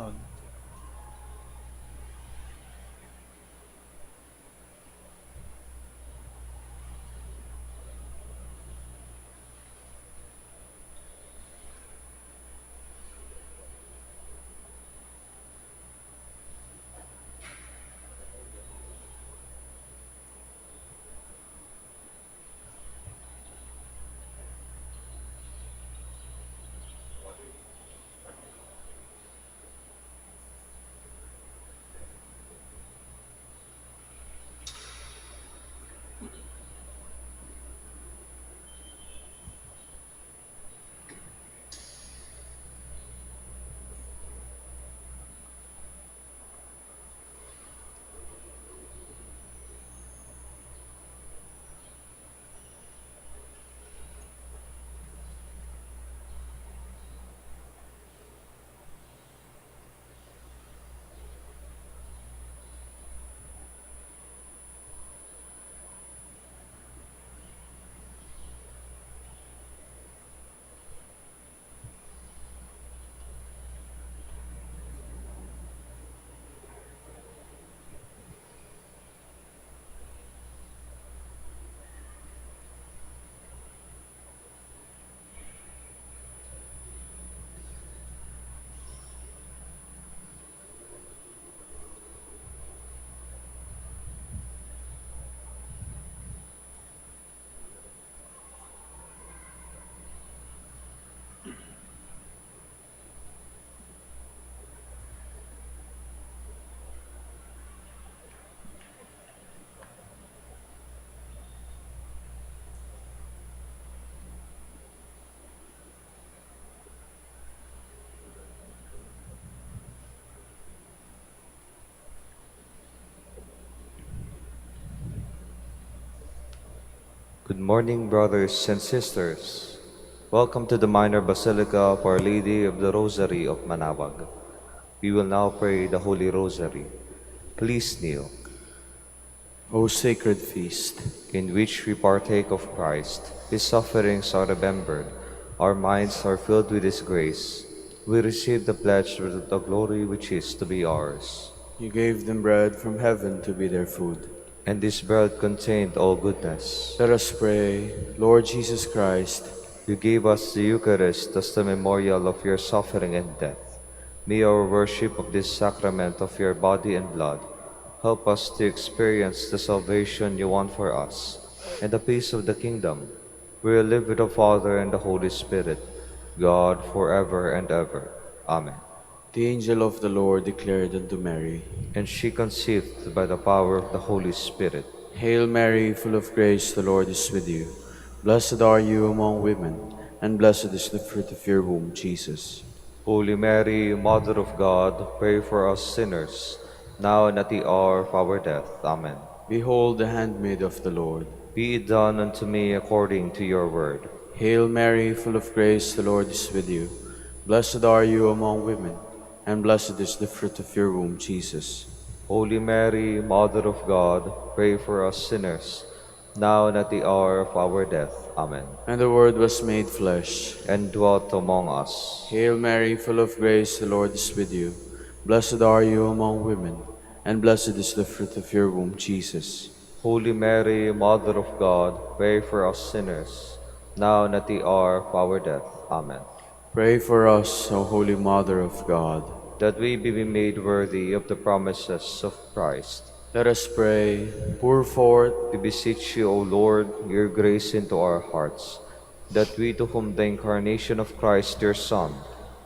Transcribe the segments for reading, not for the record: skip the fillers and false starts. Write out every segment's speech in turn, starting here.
Sound. Good morning, brothers and sisters. Welcome to the Minor Basilica of Our Lady of the Rosary of Manaoag. We will now pray the Holy Rosary. Please kneel, O sacred feast, in which we partake of Christ. His sufferings are remembered. Our minds are filled with His grace. We receive the pledge of the glory which is to be ours. you gave them bread from heaven to be their food. And this bread contained all goodness. Let us pray, Lord Jesus Christ, You gave us the Eucharist as the memorial of your suffering and death. May our worship of this sacrament of your body and blood help us to experience the salvation you want for us and the peace of the kingdom, where you live with the Father and the Holy Spirit, God forever and ever. Amen. the angel of the Lord declared unto Mary, And she conceived by the power of the Holy Spirit. Hail Mary, full of grace, the Lord is with you. Blessed are you among women, and blessed is the fruit of your womb, Jesus. Holy Mary, Mother of God, pray for us sinners, now and at the hour of our death. Amen. Behold the handmaid of the Lord. Be it done unto me according to your word. Hail Mary, full of grace, the Lord is with you. Blessed are you among women, and blessed is the fruit of your womb, Jesus. Holy Mary, Mother of God, pray for us sinners, now and at the hour of our death. Amen. And the Word was made flesh, And dwelt among us. Hail Mary, full of grace, the Lord is with you. Blessed are you among women, and blessed is the fruit of your womb, Jesus. Holy Mary, Mother of God, pray for us sinners, now and at the hour of our death. Amen. Pray for us, O Holy Mother of God. That we be made worthy of the promises of Christ. Let us pray. Pour forth, We beseech you, O Lord, your grace into our hearts, that we to whom the incarnation of Christ your Son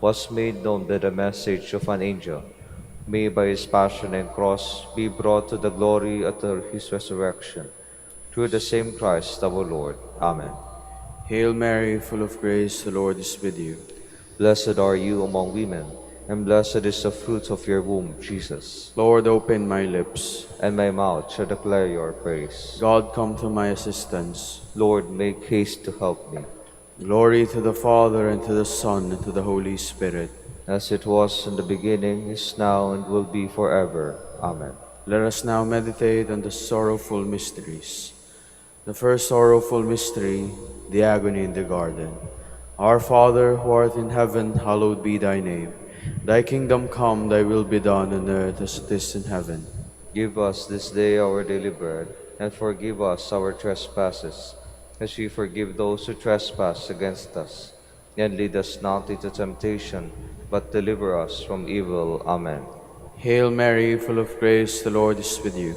was made known by the message of an angel, may by his passion and cross be brought to the glory after his resurrection. Through the same Christ our Lord. Amen. Hail Mary, full of grace, the Lord is with you. Blessed are you among women, and blessed is the fruit of your womb, Jesus. Lord, open my lips. And my mouth shall declare your praise. God, come to my assistance. Lord, make haste to help me. Glory to the Father, and to the Son, and to the Holy Spirit. As it was in the beginning, is now, and will be forever. Amen. Let us now meditate on the sorrowful mysteries. The first sorrowful mystery, the agony in the garden. Our Father, who art in heaven, hallowed be thy name. Thy kingdom come, thy will be done on earth as it is in heaven. Give us this day our daily bread, and forgive us our trespasses, as we forgive those who trespass against us. And lead us not into temptation, but deliver us from evil. Amen. Hail Mary, full of grace, the Lord is with you.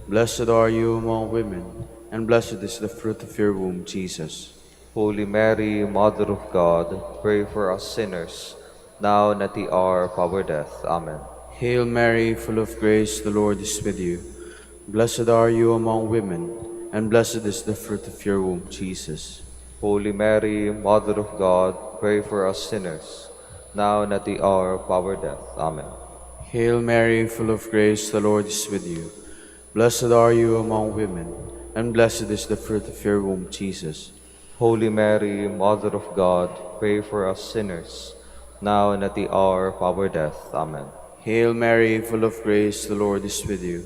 Blessed are you among women, and blessed is the fruit of your womb, Jesus. Holy Mary, Mother of God, pray for us sinners, now and at the hour of our death. Amen. Hail Mary, full of grace, the Lord is with you. Blessed are you among women, and blessed is the fruit of your womb, Jesus. Holy Mary, Mother of God, pray for us sinners, now and at the hour of our death. Amen. Hail Mary, full of grace, the Lord is with you. Blessed are you among women, and blessed is the fruit of your womb, Jesus. Holy Mary, Mother of God, pray for us sinners, now and at the hour of our death. Amen. Hail Mary, full of grace, the Lord is with you.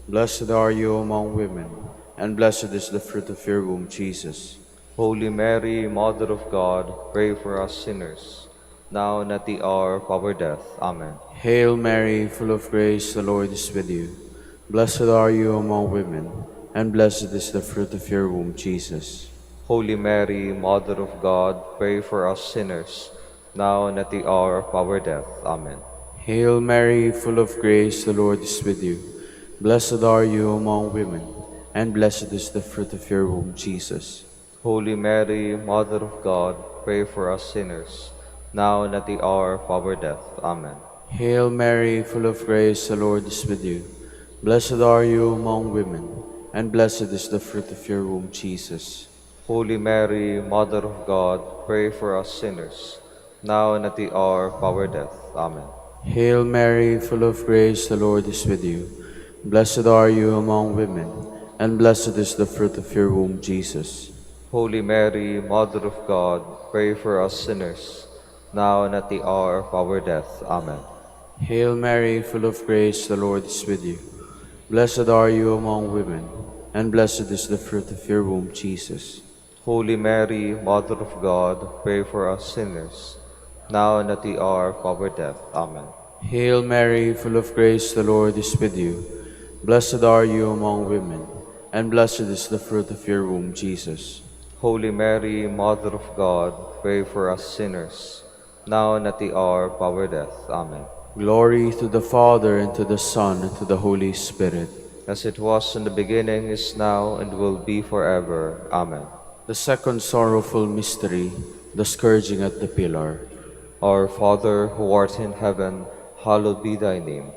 Blessed are you among women, and blessed is the fruit of your womb, Jesus. Holy Mary, Mother of God, pray for us sinners, now and at the hour of our death. Amen. Hail Mary, full of grace, the Lord is with you. Blessed are you among women, and blessed is the fruit of your womb, Jesus. Holy Mary, Mother of God, pray for us sinners, now and at the hour of our death. Amen. Hail Mary, full of grace, the Lord is with you. Blessed are you among women, and blessed is the fruit of your womb, Jesus. Holy Mary, Mother of God, pray for us sinners, now and at the hour of our death. Amen. Hail Mary, full of grace, the Lord is with you. Blessed are you among women, and blessed is the fruit of your womb, Jesus. Holy Mary, Mother of God, pray for us sinners, now and at the hour of our death. Amen. Hail Mary, full of grace, the Lord is with you. Blessed are you among women, and blessed is the fruit of your womb, Jesus. Holy Mary, Mother of God, pray for us sinners, now and at the hour of our death. Amen. Hail Mary, full of grace, the Lord is with you. Blessed are you among women, and blessed is the fruit of your womb, Jesus. Holy Mary, Mother of God, pray for us sinners, now and at the hour of our death. Amen. Hail Mary, full of grace, the Lord is with you. Blessed are you among women, and blessed is the fruit of your womb, Jesus. Holy Mary, Mother of God, pray for us sinners, now and at the hour of our death. Amen. Glory to the Father, and to the Son, and to the Holy Spirit. As it was in the beginning, is now, and will be forever. Amen. The second sorrowful mystery, the scourging at the pillar. Our Father, who art in heaven, hallowed be thy name.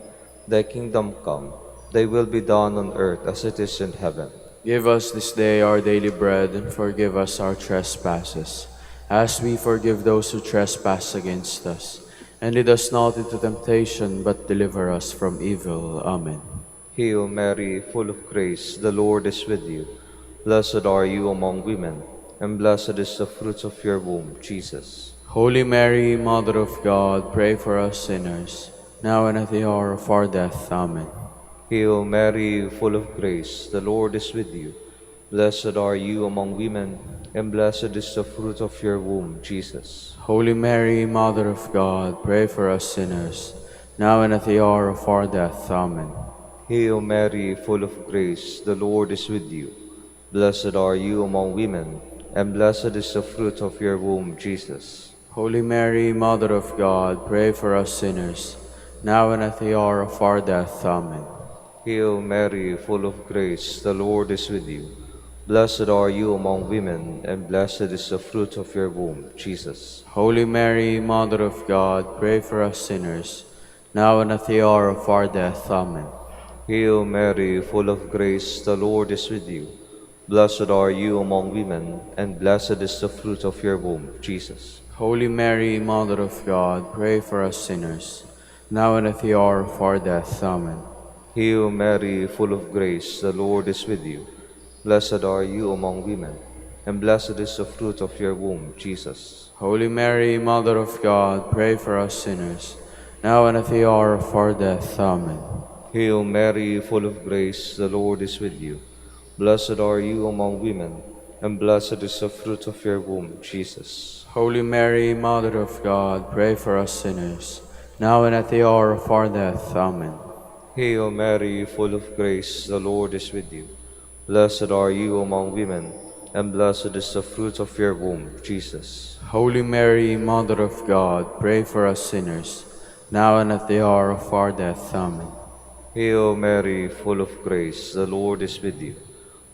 Thy kingdom come, thy will be done on earth as it is in heaven. Give us this day our daily bread, and forgive us our trespasses, as we forgive those who trespass against us. And lead us not into temptation, but deliver us from evil. Amen. Hail Mary, full of grace, the Lord is with you. Blessed are you among women, and blessed is the fruit of your womb, Jesus. Holy Mary, Mother of God, pray for us sinners, now and at the hour of our death. Amen. Hail Mary, full of grace, the Lord is with you. Blessed are you among women, and blessed is the fruit of your womb, Jesus. Holy Mary, Mother of God, pray for us sinners, now and at the hour of our death. Amen. Hail Mary, full of grace, the Lord is with you. Blessed are you among women, and blessed is the fruit of your womb, Jesus. Holy Mary, Mother of God, pray for us sinners, now and at the hour of our death. Amen. Hail Mary, full of grace, the Lord is with you. Blessed are you among women, and blessed is the fruit of your womb, Jesus. Holy Mary, Mother of God, pray for us sinners, now and at the hour of our death. Amen. Hail Mary, full of grace, the Lord is with you. Blessed are you among women, and blessed is the fruit of your womb, Jesus. Holy Mary, Mother of God, pray for us sinners, now and at the hour of our death. Amen. Hail Mary, full of grace, the Lord is with you. Blessed are you among women, and blessed is the fruit of your womb, Jesus. Holy Mary, Mother of God, pray for us sinners, now and at the hour of our death. Amen. Hail Mary, full of grace, the Lord is with you. Blessed are you among women, and blessed is the fruit of your womb, Jesus. Holy Mary, Mother of God, pray for us sinners, now and at the hour of our death. Amen. Hail Mary, full of grace, the Lord is with you. Blessed are you among women, and blessed is the fruit of your womb, Jesus. Holy Mary, Mother of God, pray for us sinners, now and at the hour of our death. Amen. Hail Mary, full of grace, the Lord is with you.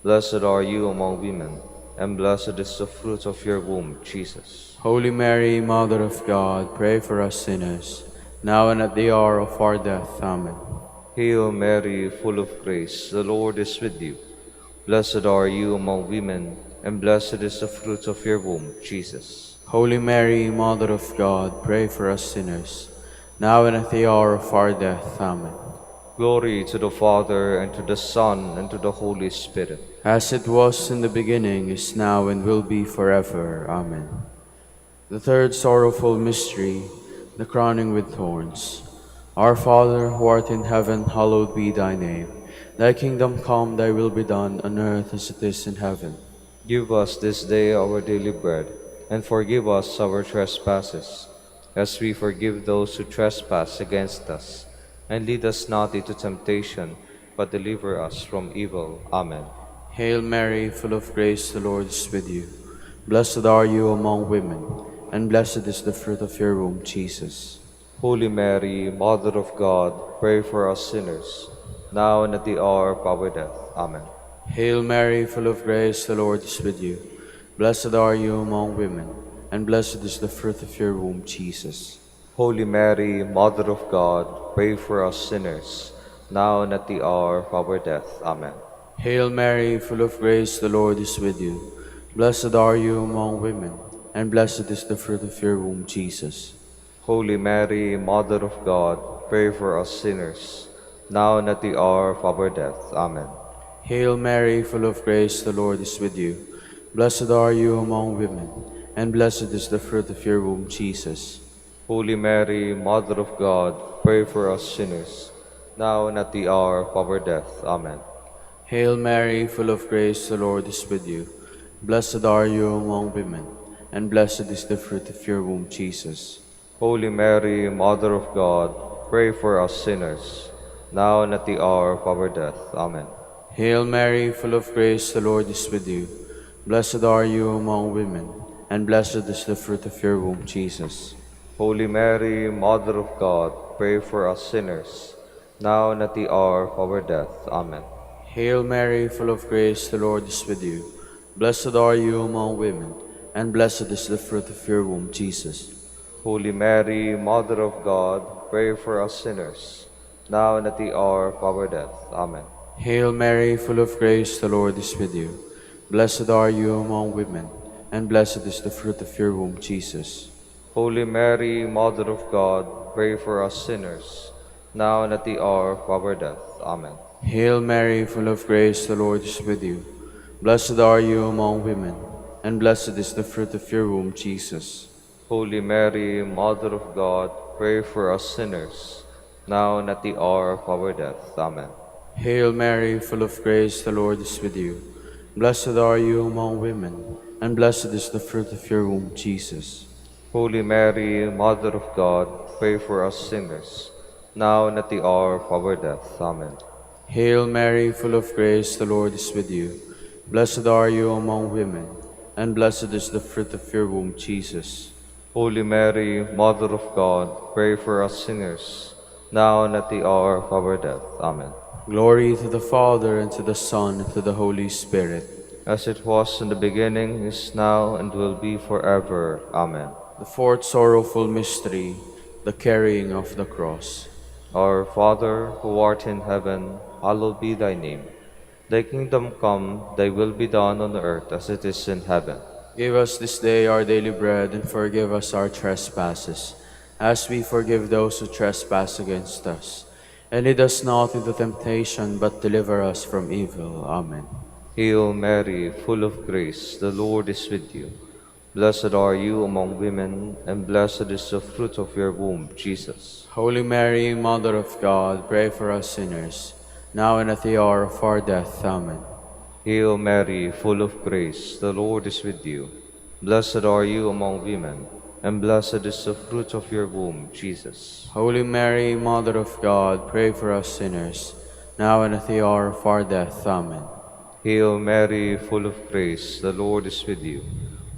Blessed are you among women, and blessed is the fruit of your womb, Jesus. Holy Mary, Mother of God, pray for us sinners, now and at the hour of our death. Amen. Hail Mary, full of grace, the Lord is with you. Blessed are you among women, and blessed is the fruit of your womb, Jesus. Holy Mary, Mother of God, pray for us sinners, now and at the hour of our death. Amen. Glory to the Father, and to the Son, and to the Holy Spirit. As it was in the beginning, is now, and will be forever. Amen. The third sorrowful mystery, the crowning with thorns. Our Father, who art in heaven, hallowed be thy name. Thy kingdom come, thy will be done, on earth as it is in heaven. Give us this day our daily bread, and forgive us our trespasses, as we forgive those who trespass against us. And lead us not into temptation, but deliver us from evil. Amen. Hail Mary, full of grace, the Lord is with you. Blessed are you among women, and blessed is the fruit of your womb, Jesus. Holy Mary, Mother of God, pray for us sinners, now and at the hour of our death. Amen. Hail Mary, full of grace, the Lord is with you. Blessed are you among women, and blessed is the fruit of your womb, Jesus. Holy Mary, Mother of God, pray for us sinners, now and at the hour of our death. Amen. Hail Mary, full of grace, the Lord is with you. Blessed are you among women, and blessed is the fruit of your womb, Jesus. Holy Mary, Mother of God, pray for us sinners, now and at the hour of our death. Amen. Hail Mary, full of grace, the Lord is with you. Blessed are you among women, and blessed is the fruit of your womb, Jesus. Holy Mary, Mother of God, pray for us sinners, now and at the hour of our death. Amen. Hail Mary, full of grace, the Lord is with you. Blessed are you among women, and blessed is the fruit of your womb, Jesus. Holy Mary, Mother of God, pray for us sinners, now and at the hour of our death. Amen. Hail Mary, full of grace, the Lord is with you. Blessed are you among women, and blessed is the fruit of your womb, Jesus. Holy Mary, Mother of God, pray for us sinners, now and at the hour of our death. Amen. Hail Mary, full of grace, the Lord is with you. Blessed are you among women, and blessed is the fruit of your womb, Jesus. Holy Mary, Mother of God, pray for us sinners, now and at the hour of our death. Amen. Hail Mary, full of grace, the Lord is with you. Blessed are you among women, and blessed is the fruit of your womb, Jesus. Holy Mary, Mother of God, pray for us sinners, now and at the hour of our death. Amen. Hail Mary, full of grace, the Lord is with you. Blessed are you among women, and blessed is the fruit of your womb, Jesus. Holy Mary, Mother of God, pray for us sinners, now and at the hour of our death. Amen. Hail Mary, full of grace, the Lord is with you. Blessed are you among women, and blessed is the fruit of your womb, Jesus. Holy Mary, Mother of God, pray for us sinners, now and at the hour of our death. Amen. Hail Mary, full of grace, the Lord is with you. Blessed are you among women, and blessed is the fruit of your womb, Jesus. Holy Mary, Mother of God, pray for us sinners, now and at the hour of our death. Amen. Glory to the Father, and to the Son, and to the Holy Spirit. As it was in the beginning, is now, and will be forever. Amen. The fourth sorrowful mystery, the carrying of the cross. Our Father, who art in heaven, hallowed be thy name. Thy kingdom come, thy will be done on earth as it is in heaven. Give us this day our daily bread, and forgive us our trespasses, as we forgive those who trespass against us. And lead us not into temptation, but deliver us from evil. Amen. Hail Mary, full of grace, the Lord is with you. Blessed are you among women, and blessed is the fruit of your womb, Jesus. Holy Mary, Mother of God, pray for us sinners, now and at the hour of our death. Amen. Hail Mary, full of grace, the Lord is with you. Blessed are you among women, and blessed is the fruit of your womb, Jesus. Holy Mary, Mother of God, pray for us sinners, now and at the hour of our death. Amen. Hail Mary, full of grace, the Lord is with you.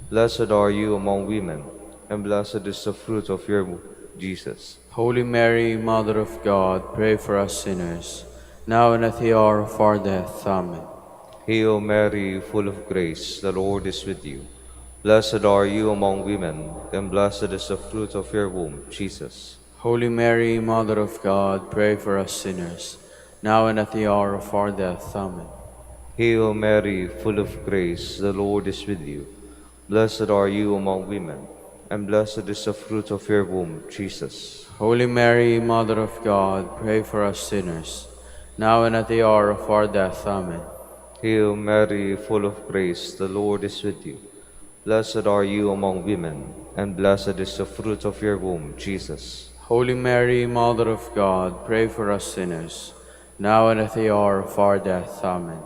Blessed are you among women, and blessed is the fruit of your womb, Jesus. Holy Mary, Mother of God, pray for us sinners, now and at the hour of our death. Amen. Hail Mary, full of grace, the Lord is with you. Blessed are you among women, and blessed is the fruit of your womb, Jesus. Holy Mary, Mother of God, pray for us sinners, now and at the hour of our death. Amen. Hail Mary, full of grace, the Lord is with you. Blessed are you among women, and blessed is the fruit of your womb, Jesus. Holy Mary, Mother of God, pray for us sinners, now and at the hour of our death. Amen. Hail Mary, full of grace, the Lord is with you. Blessed are you among women, and blessed is the fruit of your womb, Jesus. Holy Mary, Mother of God, pray for us sinners, now and at the hour of our death. Amen.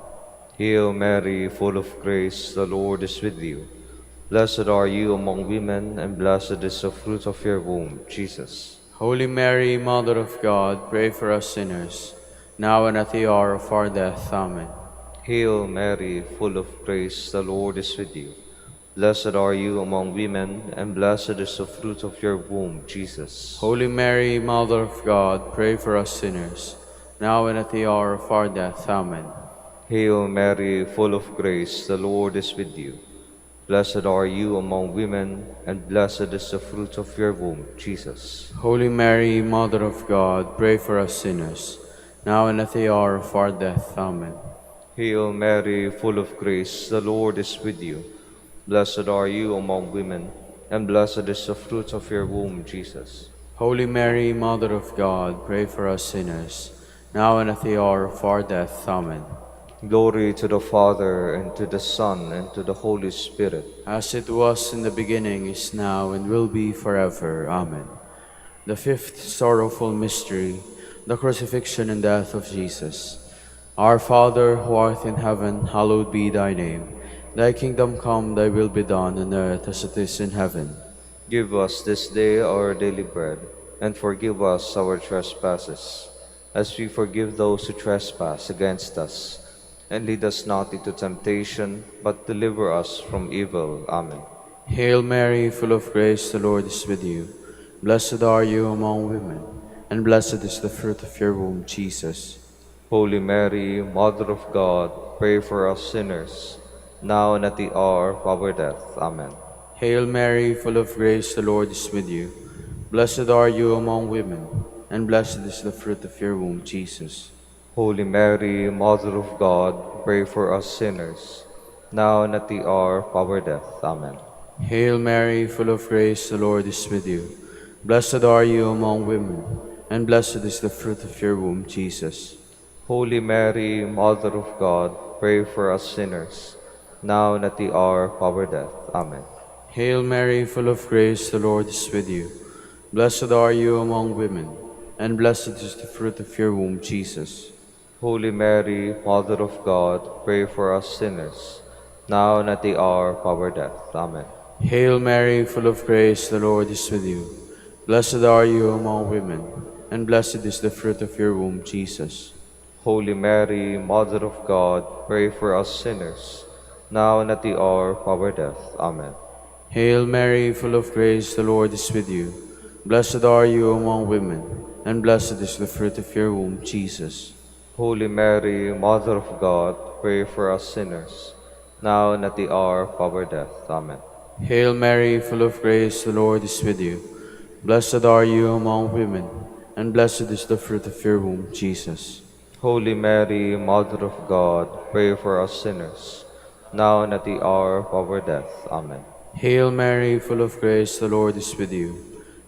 Hail Mary, full of grace, the Lord is with you. Blessed are you among women, and blessed is the fruit of your womb, Jesus. Holy Mary, Mother of God, pray for us sinners, now and at the hour of our death. Amen. Hail Mary, full of grace, the Lord is with you. Blessed are you among women, and blessed is the fruit of your womb, Jesus. Holy Mary, Mother of God, pray for us sinners, now and at the hour of our death. Amen. Hail Mary, full of grace, the Lord is with you. Blessed are you among women, and blessed is the fruit of your womb, Jesus. Holy Mary, Mother of God, pray for us sinners, now and at the hour of our death. Amen. Hail Mary, full of grace, the Lord is with you. Blessed are you among women, and blessed is the fruit of your womb, Jesus. Holy Mary, Mother of God, pray for us sinners, now and at the hour of our death. Amen. Glory to the Father, and to the Son, and to the Holy Spirit. as it was in the beginning, is now, and will be forever. Amen. The fifth sorrowful mystery, the crucifixion and death of Jesus. Our Father, who art in heaven, hallowed be thy name. Thy kingdom come, thy will be done on earth as it is in heaven. Give us this day our daily bread, and forgive us our trespasses, as we forgive those who trespass against us. And lead us not into temptation, but deliver us from evil. Amen. Hail Mary, full of grace, the Lord is with you. Blessed are you among women, and blessed is the fruit of your womb, Jesus. Holy Mary, Mother of God, pray for us sinners, now and at the hour of our death. Amen. Hail Mary, full of grace, the Lord is with you. Blessed are you among women, and blessed is the fruit of your womb, Jesus. Holy Mary, Mother of God, pray for us sinners, now and at the hour of our death. Amen. Hail Mary, full of grace, the Lord is with you. Blessed are you among women, and blessed is the fruit of your womb, Jesus. Holy Mary, Mother of God, pray for us sinners, now and at the hour of our death. Amen. Hail Mary, full of grace, the Lord is with you. Blessed are you among women, and blessed is the fruit of your womb, Jesus. Holy Mary, Mother of God, pray for us sinners, now and at the hour of our death. Amen. Hail Mary, full of grace, the Lord is with you. Blessed are you among women, and blessed is the fruit of your womb, Jesus. Holy Mary, Mother of God, pray for us sinners, now and at the hour of our death. Amen. Hail Mary, full of grace, the Lord is with you. Blessed are you among women, and blessed is the fruit of your womb, Jesus. Holy Mary, Mother of God, pray for us sinners, now and at the hour of our death. Amen. Hail Mary, full of grace, the Lord is with you. Blessed are you among women, and blessed is the fruit of your womb, Jesus. Holy Mary, Mother of God, pray for us sinners, now and at the hour of our death. Amen. Hail Mary, full of grace, the Lord is with you.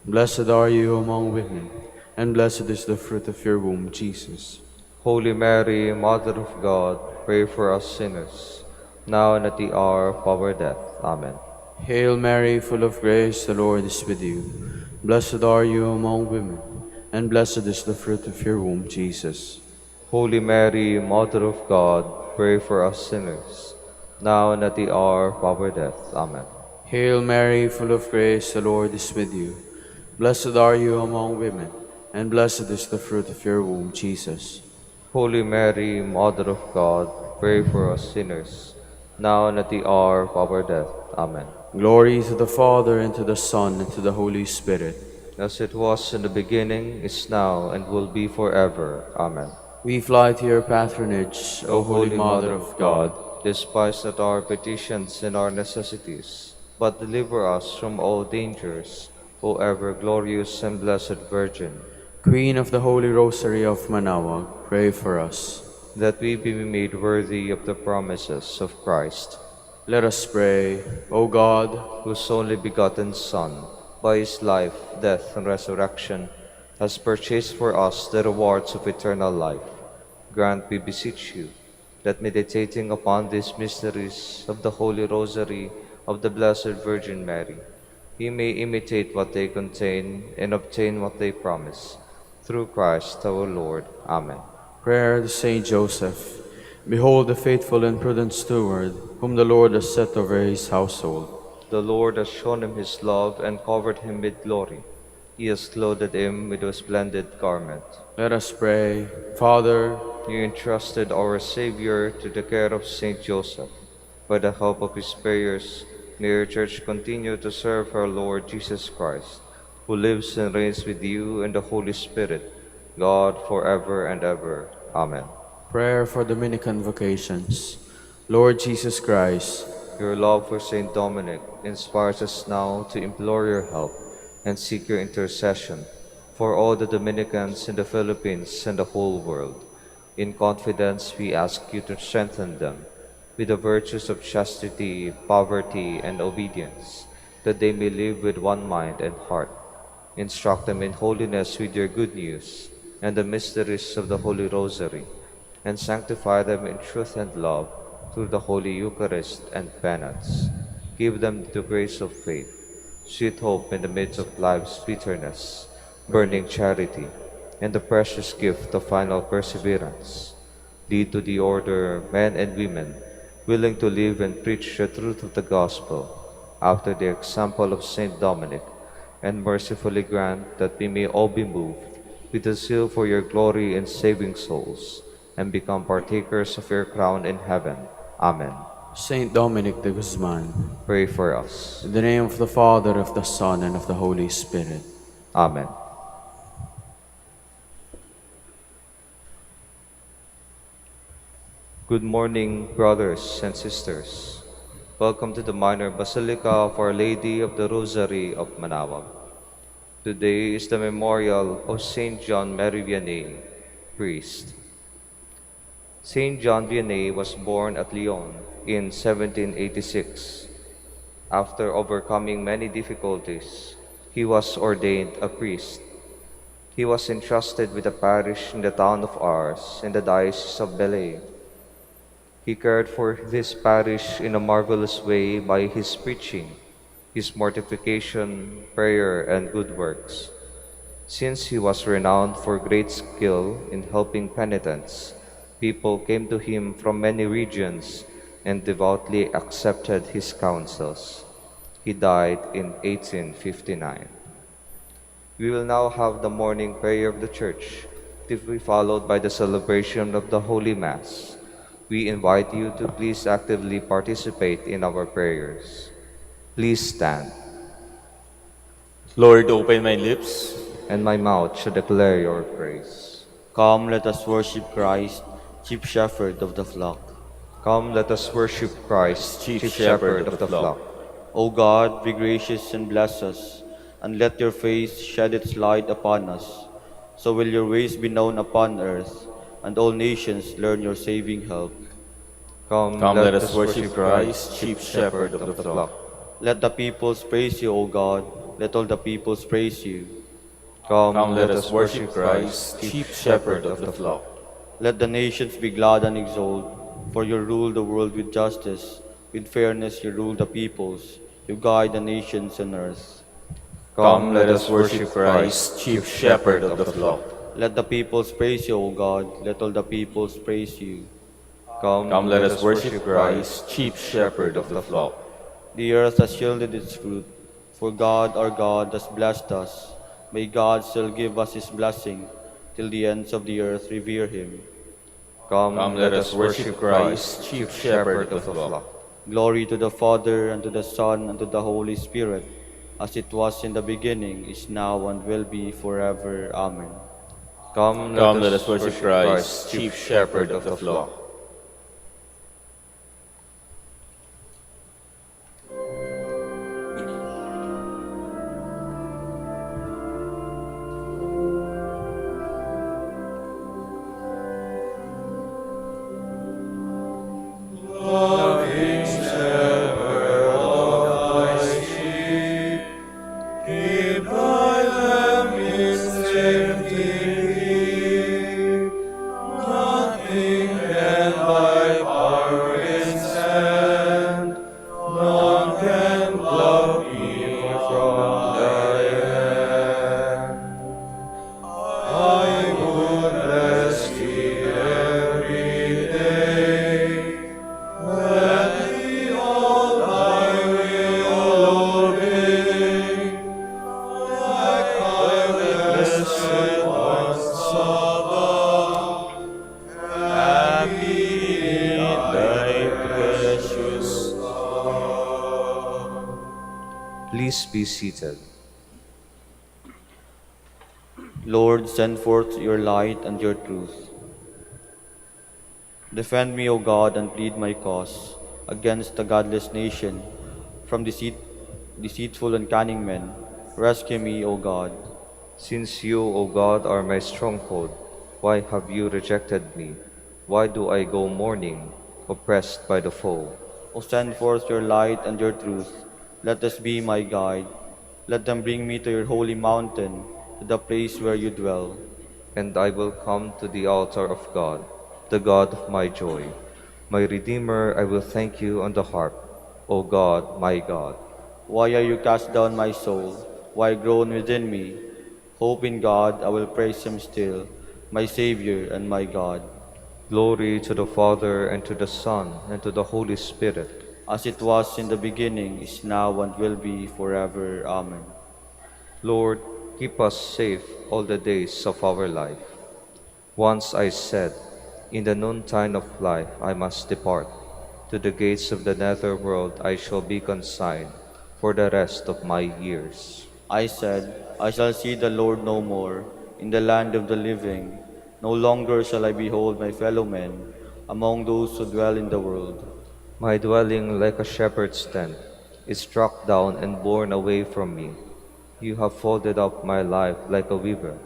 Blessed are you among women, and blessed is the fruit of your womb, Jesus. Holy Mary, Mother of God, pray for us sinners, now and at the hour of our death. Amen. Hail Mary, full of grace, the Lord is with you. Blessed are you among women, and blessed is the fruit of your womb, Jesus. Holy Mary, Mother of God, pray for us sinners, now and at the hour of our death. Amen. Hail Mary, full of grace, the Lord is with you. Blessed are you among women, and blessed is the fruit of your womb, Jesus. Holy Mary, Mother of God, pray for us sinners, now and at the hour of our death. Amen. Glory to the Father, and to the Son, and to the Holy Spirit. As it was in the beginning, is now, and will be forever. Amen. We fly to your patronage, O Holy Mother of God. despise not our petitions and our necessities, but deliver us from all dangers, O ever glorious and blessed Virgin, Queen of the Holy Rosary of Manaoag, pray for us. that we be made worthy of the promises of Christ, Let us pray. O God, whose only begotten Son, by his life, death, and resurrection, has purchased for us the rewards of eternal life. Grant, we beseech you, that meditating upon these mysteries of the Holy Rosary of the Blessed Virgin Mary, we may imitate what they contain and obtain what they promise. Through Christ our Lord. Amen. prayer to Saint Joseph. Behold the faithful and prudent steward, whom the Lord has set over his household. The Lord has shown him his love and covered him with glory. He has clothed him with a splendid garment. Let us pray. Father, You entrusted our Savior to the care of Saint Joseph. By the help of his prayers, may your Church continue to serve our Lord Jesus Christ, who lives and reigns with you and the Holy Spirit, God, forever and ever. Amen. prayer for Dominican vocations. Lord Jesus Christ, Your love for Saint Dominic inspires us now to implore your help and seek your intercession for all the Dominicans in the Philippines and the whole world. In confidence, we ask you to strengthen them with the virtues of chastity, poverty, and obedience, that they may live with one mind and heart. Instruct them in holiness with your good news and the mysteries of the Holy Rosary, and sanctify them in truth and love through the Holy Eucharist and penance. Give them the grace of faith, sweet hope in the midst of life's bitterness, burning charity, and the precious gift of final perseverance. Lead to the order men and women willing to live and preach the truth of the gospel after the example of Saint Dominic, and mercifully grant that we may all be moved with a zeal for your glory in saving souls, and become partakers of your crown in heaven. Amen. Saint Dominic de Guzman, Pray for us. in the name of the Father, of the Son, and of the Holy Spirit. Amen. Good morning, brothers and sisters. Welcome to the Minor Basilica of Our Lady of the Rosary of Manaoag. Today is the memorial of Saint John Mary Vianney, priest. Saint John Vianney was born at Lyon in 1786. After overcoming many difficulties, he was ordained a priest. He was entrusted with a parish in the town of Ars in the Diocese of Belley. He cared for this parish in a marvelous way by his preaching, his mortification, prayer, and good works. Since he was renowned for great skill in helping penitents, people came to him from many regions and devoutly accepted his counsels. He died in 1859. We will now have the morning prayer of the Church, to be followed by the celebration of the Holy Mass. We invite you to please actively participate in our prayers. Please stand, Lord, open my lips. and my mouth shall declare your praise. Come, let us worship Christ, Chief Shepherd of the flock. Come, let us worship Christ, Chief Shepherd of the flock. O God, be gracious and bless us, and let your face shed its light upon us. So will your ways be known upon earth, and all nations learn your saving help. Come, Let us worship Christ, Chief Shepherd of the flock. Let the peoples praise you, O God. Let all the peoples praise you. Come, Let us worship Christ, Chief Shepherd of the flock. Let the nations be glad and exult, for you rule the world with justice. With fairness you rule the peoples. You guide the nations on earth. Come, let us worship Christ, Chief Shepherd of the flock. Let the peoples praise you, O God. Let all the peoples praise you. Come, Let us worship Christ, Chief Shepherd of the flock. The earth has yielded its fruit, for God our God has blessed us. May God still give us his blessing, till the ends of the earth revere him. Come, let us worship Christ, Chief Shepherd of the flock. Glory to the Father, and to the Son, and to the Holy Spirit, as it was in the beginning, is now, and will be forever. Amen. Come, let us worship Christ, Chief Shepherd of the flock. Please be seated. Lord, send forth your light and your truth. Defend me, O God, and plead my cause against the godless nation, from deceitful and cunning men. Rescue me, O God. Since you, O God, are my stronghold, why have you rejected me? Why do I go mourning, oppressed by the foe? O send forth your light and your truth. Let this be my guide. Let them bring me to your holy mountain, to the place where you dwell. And I will come to the altar of God, the God of my joy. My Redeemer, I will thank you on the harp, O God, my God. Why are you cast down, my soul? Why groan within me? Hope in God, I will praise him still, my Savior and my God. Glory to the Father, and to the Son, and to the Holy Spirit, As it was in the beginning, is now, and will be forever. Amen. Lord, keep us safe all the days of our life. Once I said, in the noontide of life I must depart. To the gates of the nether world I shall be consigned for the rest of my years. I said, I shall see the Lord no more in the land of the living. No longer shall I behold my fellow men among those who dwell in the world. My dwelling, like a shepherd's tent, is struck down and borne away from me. You have folded up my life like a weaver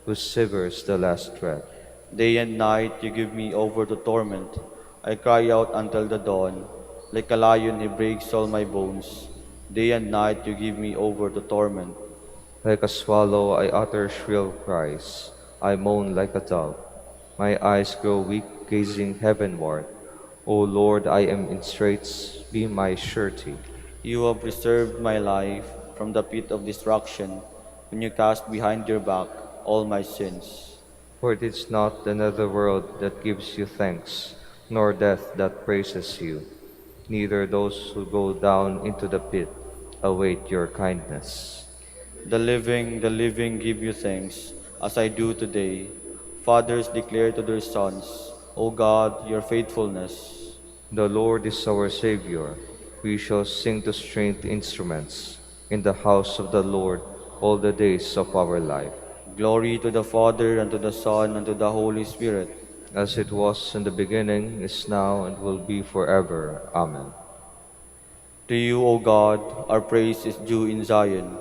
who severs the last thread. Day and night you give me over to torment. I cry out until the dawn. Like a lion he breaks all my bones. Day and night you give me over to torment. Like a swallow I utter shrill cries. I moan like a dove. My eyes grow weak gazing heavenward. O Lord, I am in straits, be my surety. You have preserved my life from the pit of destruction when you cast behind your back all my sins. For it is not another world that gives you thanks, nor death that praises you. Neither those who go down into the pit await your kindness. The living give you thanks, as I do today. Fathers declare to their sons, O God, your faithfulness. The Lord is our Savior. We shall sing to stringed instruments in the house of the Lord all the days of our life. Glory to the Father, and to the Son, and to the Holy Spirit. As it was in the beginning, is now, and will be forever. Amen. To you, O God, our praise is due in Zion.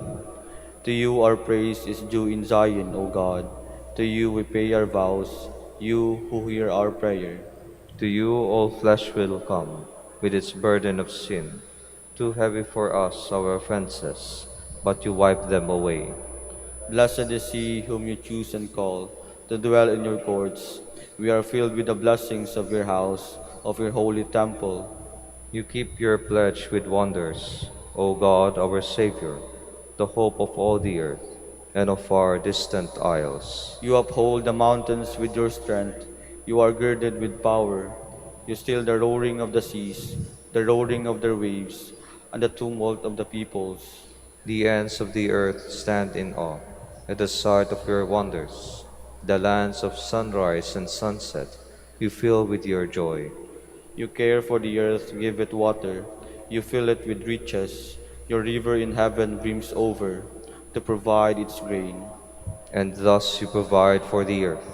To you our praise is due in Zion, O God. To you we pay our vows, you who hear our prayer. To you all flesh will come, with its burden of sin. Too heavy for us our offenses, but you wipe them away. Blessed is he whom you choose and call to dwell in your courts. We are filled with the blessings of your house, of your holy temple. You keep your pledge with wonders, O God, our Savior, the hope of all the earth and of far distant isles. You uphold the mountains with your strength. You are girded with power. You still the roaring of the seas, the roaring of their waves, and the tumult of the peoples. The ends of the earth stand in awe at the sight of your wonders. The lands of sunrise and sunset you fill with your joy. You care for the earth, give it water. You fill it with riches. Your river in heaven brims over to provide its grain. And thus you provide for the earth.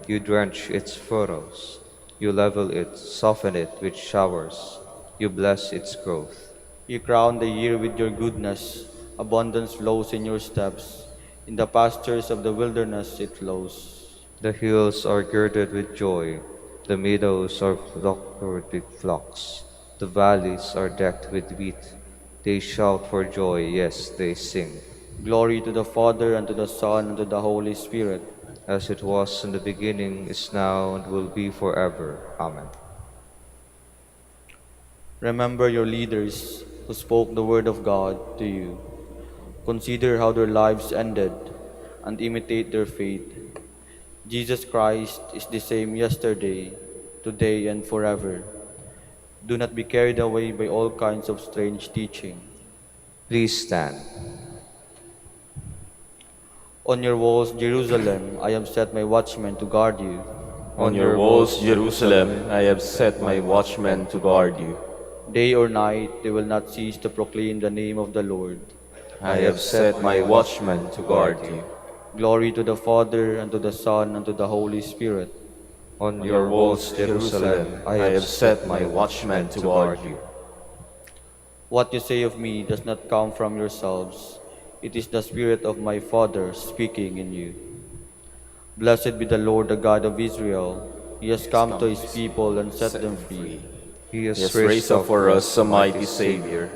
You drench its furrows. You level it, soften it with showers. You bless its growth. You crown the year with your goodness. Abundance flows in your steps. In the pastures of the wilderness it flows. The hills are girded with joy. The meadows are covered with flocks. The valleys are decked with wheat. They shout for joy, yes, they sing. Glory to the Father, and to the Son, and to the Holy Spirit. As it was in the beginning, is now, and will be forever. Amen. Remember your leaders who spoke the word of God to you. Consider how their lives ended, and imitate their faith. Jesus Christ is the same yesterday, today, and forever. Do not be carried away by all kinds of strange teaching. Please stand. On your walls, Jerusalem, I have set my watchmen to guard you. On your walls, Jerusalem, I have set my watchmen to guard you. Day or night, they will not cease to proclaim the name of the Lord. I have set my watchmen to guard you. Glory to the Father, and to the Son, and to the Holy Spirit. On On your walls, Jerusalem, I have set my watchmen to guard you. What you say of me does not come from yourselves. It is the Spirit of my Father speaking in you. Blessed be the Lord, the God of Israel. He has come to his people and set them free. He He has raised up for us a mighty Savior,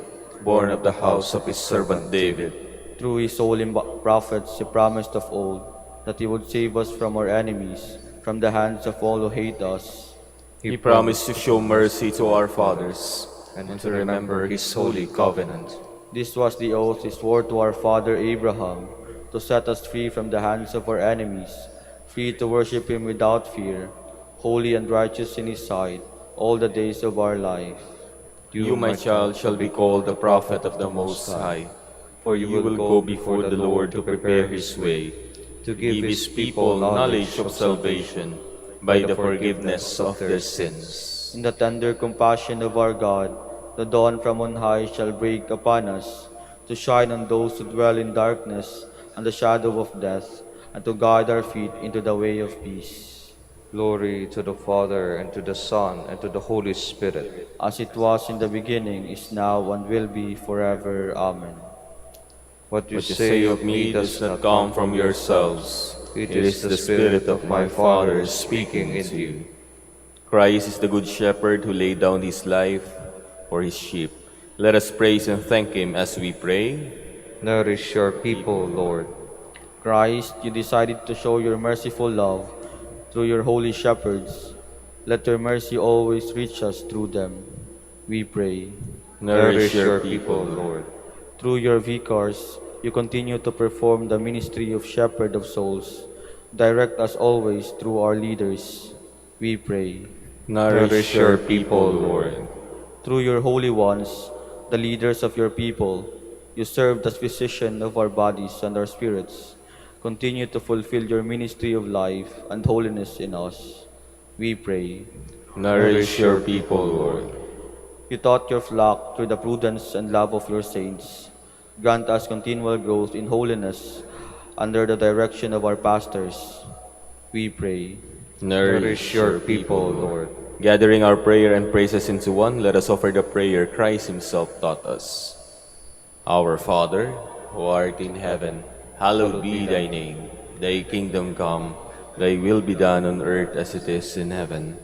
born of the house of his servant David. Through his holy prophets, he promised of old that he would save us from our enemies, from the hands of all who hate us, He promised to show mercy to our fathers and to remember his holy covenant. This was the oath he swore to our father Abraham, to set us free from the hands of our enemies, free to worship him without fear, holy and righteous in his sight, all the days of our life. You, my child, shall be called the prophet of the Most High, for you will go before the Lord to prepare his way, to give his people knowledge of salvation by the forgiveness of their sins. In the tender compassion of our God, the dawn from on high shall break upon us, to shine on those who dwell in darkness and the shadow of death, and to guide our feet into the way of peace. Glory to the Father, and to the Son, and to the Holy Spirit. As it was in the beginning, is now, and will be forever. Amen. What you What you say of me does not come from yourselves. It is the Spirit of my Father speaking in you. Christ is the good shepherd who laid down his life for his sheep. Let us praise and thank him as we pray. Nourish your people, Lord. Christ, you decided to show your merciful love through your holy shepherds. Let your mercy always reach us through them. We pray. Nourish your people, Lord. Through your vicars, you continue to perform the ministry of shepherd of souls. Direct us always through our leaders. We pray. Nourish your people, Lord. Through your holy ones, the leaders of your people, you served as physician of our bodies and our spirits. Continue to fulfill your ministry of life and holiness in us. We pray. Nourish your people, Lord. You taught your flock through the prudence and love of your saints. Grant us continual growth in holiness under the direction of our pastors. We pray. Nourish your people, Lord. Gathering our prayer and praises into one, let us offer the prayer Christ himself taught us. Our Father, who art in heaven, hallowed be thy name. Thy kingdom come, thy will be done on earth as it is in heaven.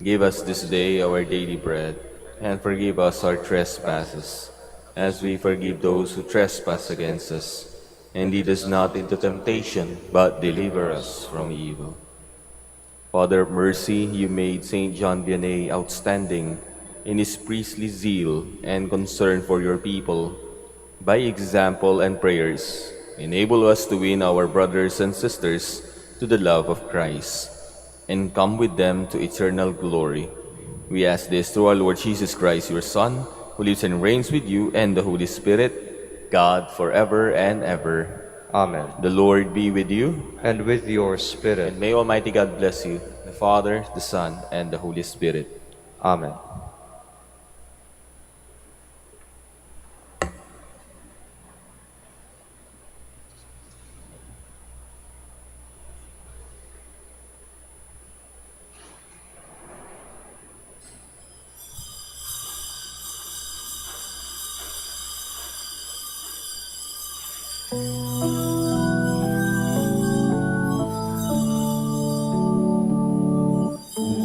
Give us this day our daily bread, and forgive us our trespasses, as we forgive those who trespass against us. And lead us not into temptation, but deliver us from evil. Father of mercy, you made St. John Vianney outstanding in his priestly zeal and concern for your people. By example and prayers, enable us to win our brothers and sisters to the love of Christ, and come with them to eternal glory. We ask this through our Lord Jesus Christ, your Son, who lives and reigns with you and the Holy Spirit, God, forever and ever. Amen. The Lord be with you, And with your spirit. and may Almighty God bless you, the Father, the Son, and the Holy Spirit. Amen.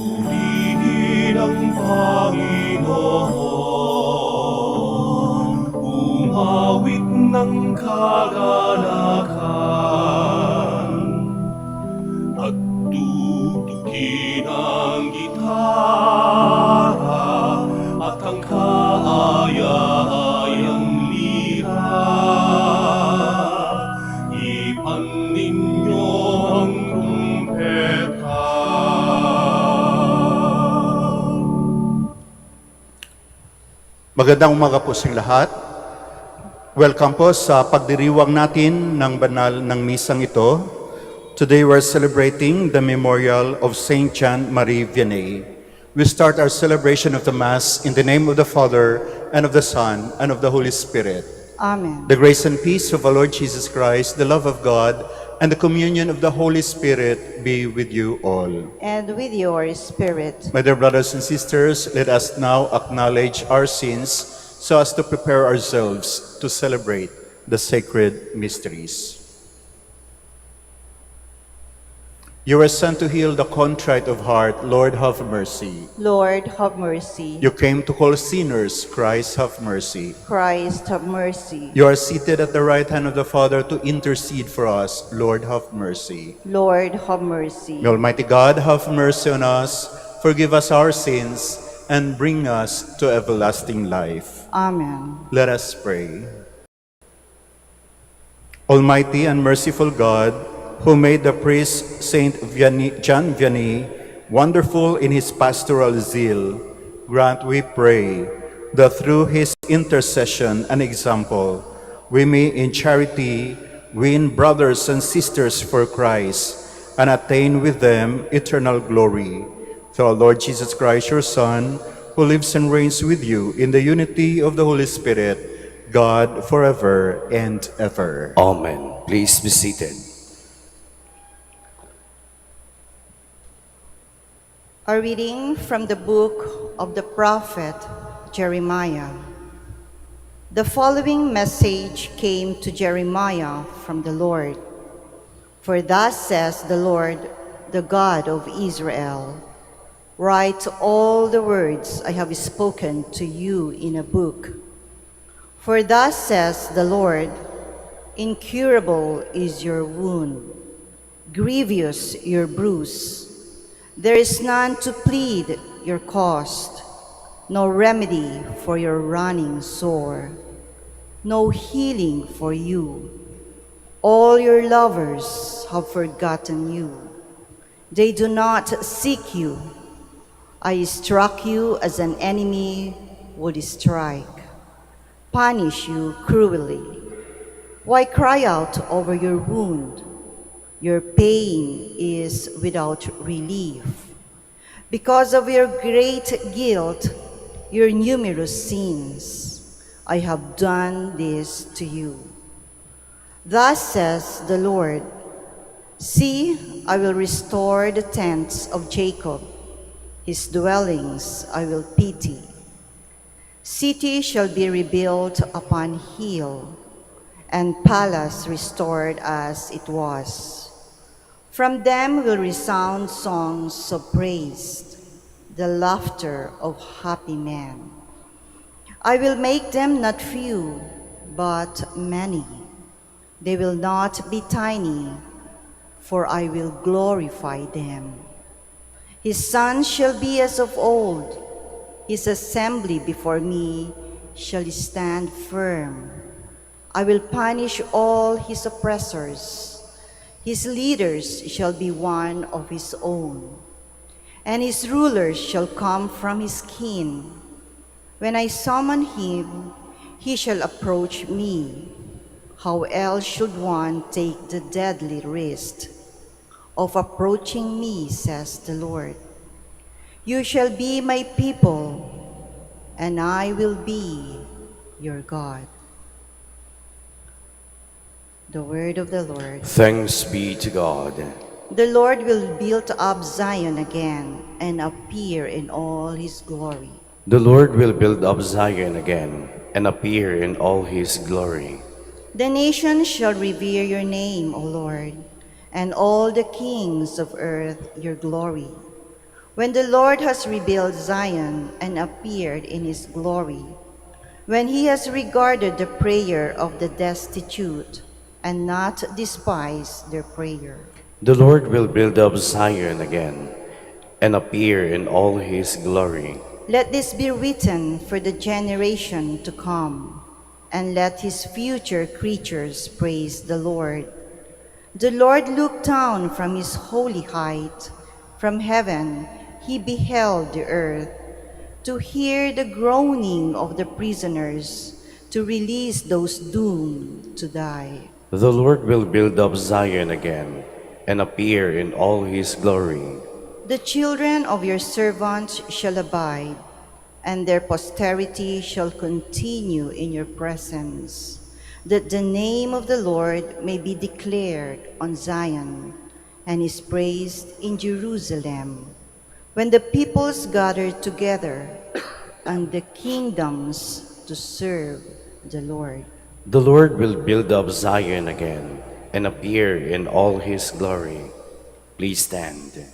Purihin ang Panginoon, umawit ng kagalakan, at tutukin ang gitara at ang kaaya-ayang lira. Ipan ninyo ang trumpeta. Magandang umaga po sa lahat. Welcome po sa pagdiriwang natin ng banal ng misang ito. Today we're celebrating the memorial of Saint John Marie Vianney. We start our celebration of the Mass in the name of the Father, and of the Son, and of the Holy Spirit. Amen. The grace and peace of our Lord Jesus Christ, the love of God, and the communion of the Holy Spirit be with you all. And with your spirit. My dear brothers and sisters, let us now acknowledge our sins so as to prepare ourselves to celebrate the sacred mysteries. You were sent to heal the contrite of heart. Lord, have mercy. Lord, have mercy. You came to call sinners. Christ, have mercy. Christ, have mercy. You are seated at the right hand of the Father to intercede for us. Lord, have mercy. Lord, have mercy. May Almighty God have mercy on us, forgive us our sins, and bring us to everlasting life. Amen. Let us pray. Almighty and merciful God, who made the priest Saint John Vianney wonderful in his pastoral zeal, grant, we pray, that through his intercession and example, we may in charity win brothers and sisters for Christ and attain with them eternal glory. Through our Lord Jesus Christ, your Son, who lives and reigns with you in the unity of the Holy Spirit, God, forever and ever. Amen. Please be seated. A reading from the book of the prophet Jeremiah. The following message came to Jeremiah from the Lord. For thus says the Lord, the God of Israel, write all the words I have spoken to you in a book. For thus says the Lord, incurable is your wound, grievous your bruise. There is none to plead your cause, no remedy for your running sore, no healing for you. All your lovers have forgotten you. They do not seek you. I struck you as an enemy would strike, punish you cruelly. Why cry out over your wound? Your pain is without relief. Because of your great guilt, your numerous sins, I have done this to you. Thus says the Lord, see, I will restore the tents of Jacob. His dwellings I will pity. City shall be rebuilt upon hill, and palace restored as it was. From them will resound songs of praise, the laughter of happy men. I will make them not few, but many. They will not be tiny, for I will glorify them. His sons shall be as of old. His assembly before me shall stand firm. I will punish all his oppressors. His leaders shall be one of his own, and his rulers shall come from his kin. When I summon him, he shall approach me. How else should one take the deadly risk of approaching me, says the Lord. You shall be my people, and I will be your God. The word of the Lord. Thanks be to God. The Lord will build up Zion again and appear in all his glory. The Lord will build up Zion again and appear in all his glory. The nations shall revere your name, O Lord, and all the kings of earth your glory. When the Lord has rebuilt Zion and appeared in his glory, when he has regarded the prayer of the destitute and not despised their prayer. The Lord will build up Zion again and appear in all his glory. Let this be written for the generation to come, and let his future creatures praise the Lord. The Lord looked down from his holy height. From heaven he beheld the earth, to hear the groaning of the prisoners, to release those doomed to die. The Lord will build up Zion again and appear in all his glory. The children of your servants shall abide, and their posterity shall continue in your presence, that the name of the Lord may be declared on Zion, and is praised in Jerusalem. When the peoples gather together, and the kingdoms to serve the Lord. The Lord will build up Zion again and appear in all his glory. Please stand.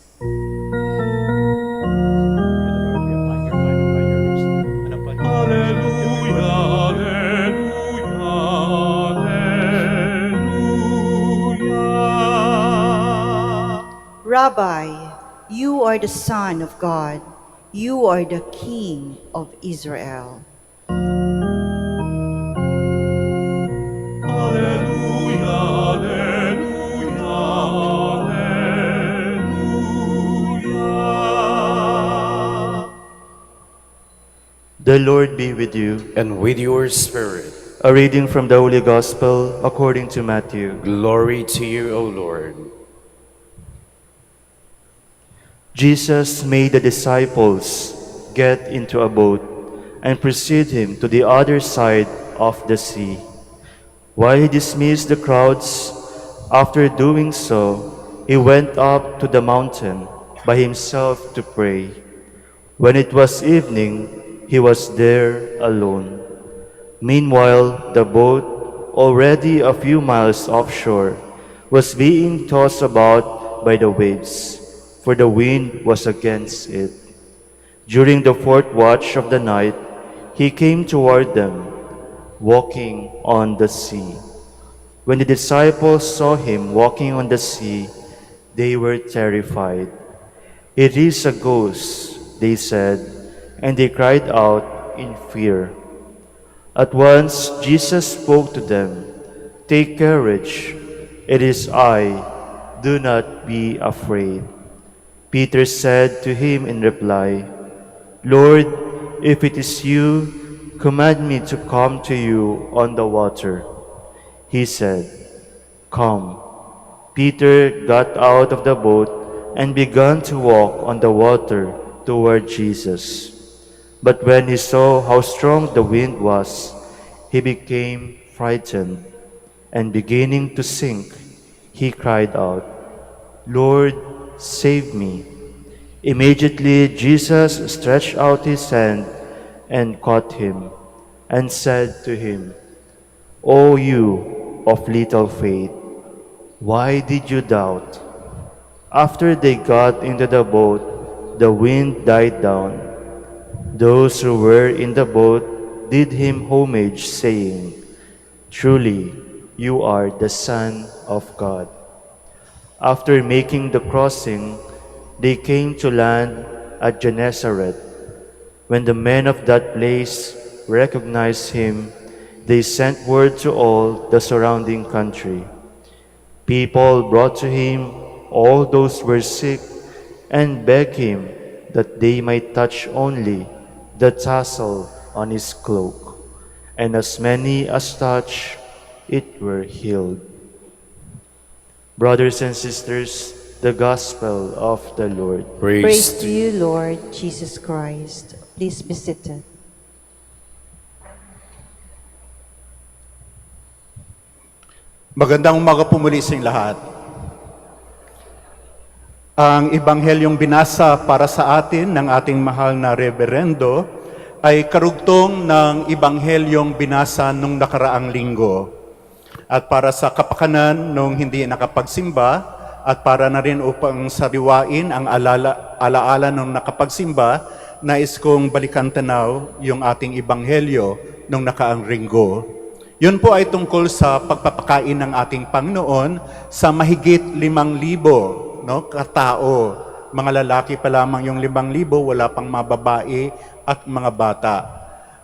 Alleluia, alleluia, alleluia. Rabbi, you are the Son of God. You are the King of Israel. Alleluia, alleluia, alleluia. The Lord be with you. And with your spirit. A reading from the Holy Gospel according to Matthew. Glory to you, O Lord. Jesus made the disciples get into a boat and precede him to the other side of the sea. While he dismissed the crowds, after doing so, he went up to the mountain by himself to pray. When it was evening, he was there alone. Meanwhile, the boat, already a few miles offshore, was being tossed about by the waves, for the wind was against it. During the fourth watch of the night, he came toward them, walking on the sea. When the disciples saw him walking on the sea, they were terrified. "It is a ghost," they said, and they cried out in fear. At once Jesus spoke to them, "Take courage, it is I, do not be afraid." Peter said to him in reply, "Lord, if it is you, command me to come to you on the water." He said, "Come." Peter got out of the boat and began to walk on the water toward Jesus. But when he saw how strong the wind was, he became frightened, and beginning to sink, he cried out, "Lord, save me." Immediately Jesus stretched out his hand and caught him, and said to him, "O you of little faith, why did you doubt?" After they got into the boat, the wind died down. Those who were in the boat did him homage, saying, "Truly, you are the Son of God." After making the crossing, they came to land at Gennesaret. When the men of that place recognized him, they sent word to all the surrounding country. People brought to him all those who were sick and begged him that they might touch only the tassel on his cloak, and as many as touched it were healed. Brothers and sisters, the Gospel of the Lord. Praise to you, Lord Jesus Christ. Please be seated. Magandang umaga po muli sa inyong lahat. Ang ebanghelyong binasa para sa atin ng ating mahal na reverendo ay karugtong ng ebanghelyong binasa nung nakaraang linggo. At para sa kapakanan nung hindi nakapagsimba at para na rin upang sariwain ang alaala nung nakapagsimba, nais kong balikan tanaw yung ating ebanghelyo nung nakaraang linggo. Yun po ay tungkol sa pagpapakain ng ating Panginoon sa mahigit 5,000 katao. Mga lalaki pa lamang yung 5,000, wala pang mga babae at mga bata.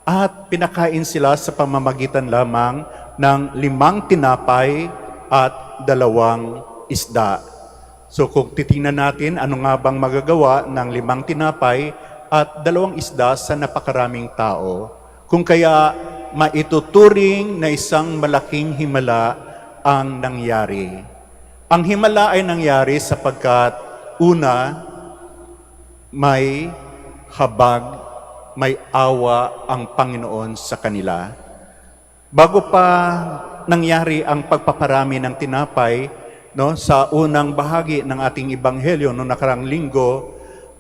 At pinakain sila sa pamamagitan lamang ng 5 tinapay at 2 isda. So kung titingnan natin ano nga bang magagawa ng 5 tinapay at 2 isda sa napakaraming tao, kung kaya maituturing na isang malaking himala ang nangyari. Ang himala ay nangyari sapagkat una, may habag, may awa ang Panginoon sa kanila. Bago pa nangyari ang pagpaparami ng tinapay, sa unang bahagi ng ating ebanghelyo noong nakarang linggo,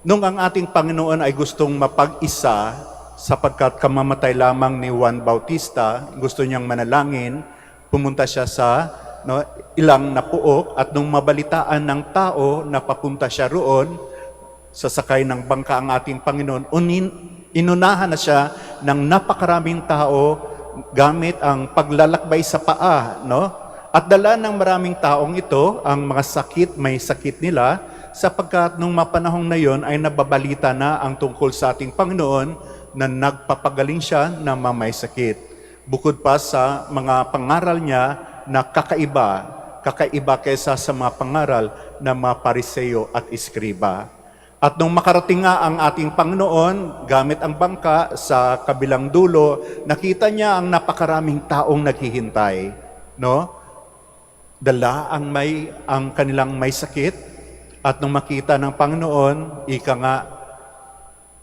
nung ang ating Panginoon ay gustong mapag-isa sapagkat kamamatay lamang ni Juan Bautista, gusto niyang manalangin, pumunta siya sa ilang napuok at nung mabalitaan ng tao na papunta siya roon, sasakay ng bangka ang ating Panginoon, inunahan na siya ng napakaraming tao gamit ang paglalakbay sa paa, At dala ng maraming taong ito, ang mga sakit, may sakit nila, sapagkat nung mapanahong na yon ay nababalita na ang tungkol sa ating Panginoon na nagpapagaling siya na may sakit. Bukod pa sa mga pangaral niya na kakaiba kaysa sa mga pangaral ng mga Pariseo at Iskriba. At nung makarating nga ang ating Panginoon, gamit ang bangka sa kabilang dulo, nakita niya ang napakaraming taong naghihintay. No? Dala ang kanilang may sakit. At nung makita ng Panginoon, ika nga,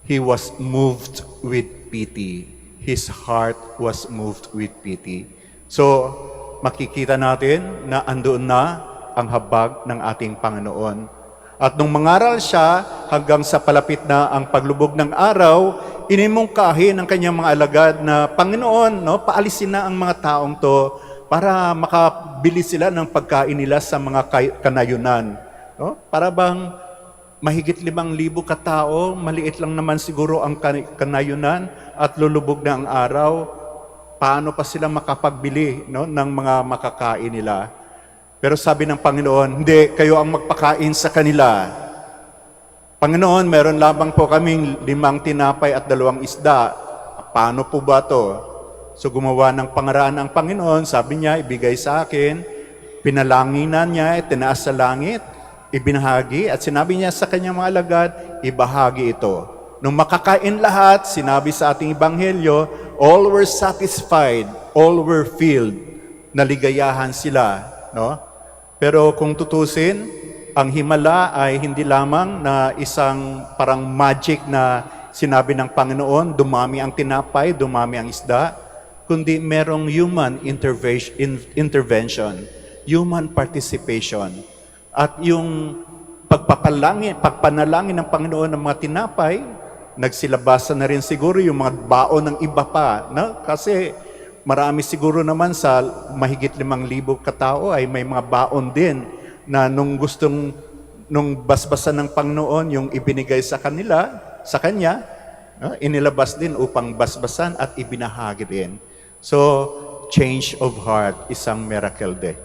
He was moved with pity. His heart was moved with pity. So, makikita natin na andoon na ang habag ng ating Panginoon. At nung mangaral siya hanggang sa palapit na ang paglubog ng araw, inimungkahi ng kanyang mga alagad na, Panginoon, no, paalisin na ang mga taong to para makabili sila ng pagkain nila sa mga kanayunan. No? Para bang mahigit 5,000 katao, maliit lang naman siguro ang kanayunan at lulubog na ang araw, paano pa sila makapagbili, no, ng mga makakain nila? Pero sabi ng Panginoon, hindi, kayo ang magpakain sa kanila. Panginoon, meron lamang po kaming 5 tinapay at 2 isda. Paano po ba to? So gumawa ng pangaraan ang Panginoon, sabi niya, ibigay sa akin, pinalanginan niya, tinaas sa langit, ibinahagi, at sinabi niya sa kanyang mga alagad, ibahagi ito. Nung makakain lahat, sinabi sa ating Ebanghelyo, all were satisfied, all were filled, naligayahan sila. No? Pero kung tutusin, ang himala ay hindi lamang na isang parang magic na sinabi ng Panginoon, dumami ang tinapay, dumami ang isda, kundi merong human intervention, human participation. At yung pagpanalangin ng Panginoon ng mga tinapay, nagsilabasan na rin siguro yung mga baon ng iba pa. No? Kasi marami siguro naman sa mahigit 5,000 katao ay may mga baon din na nung basbasan ng Panginoon yung ibinigay sa kanya, inilabas din upang basbasan at ibinahagi din. So, change of heart, isang miracle din.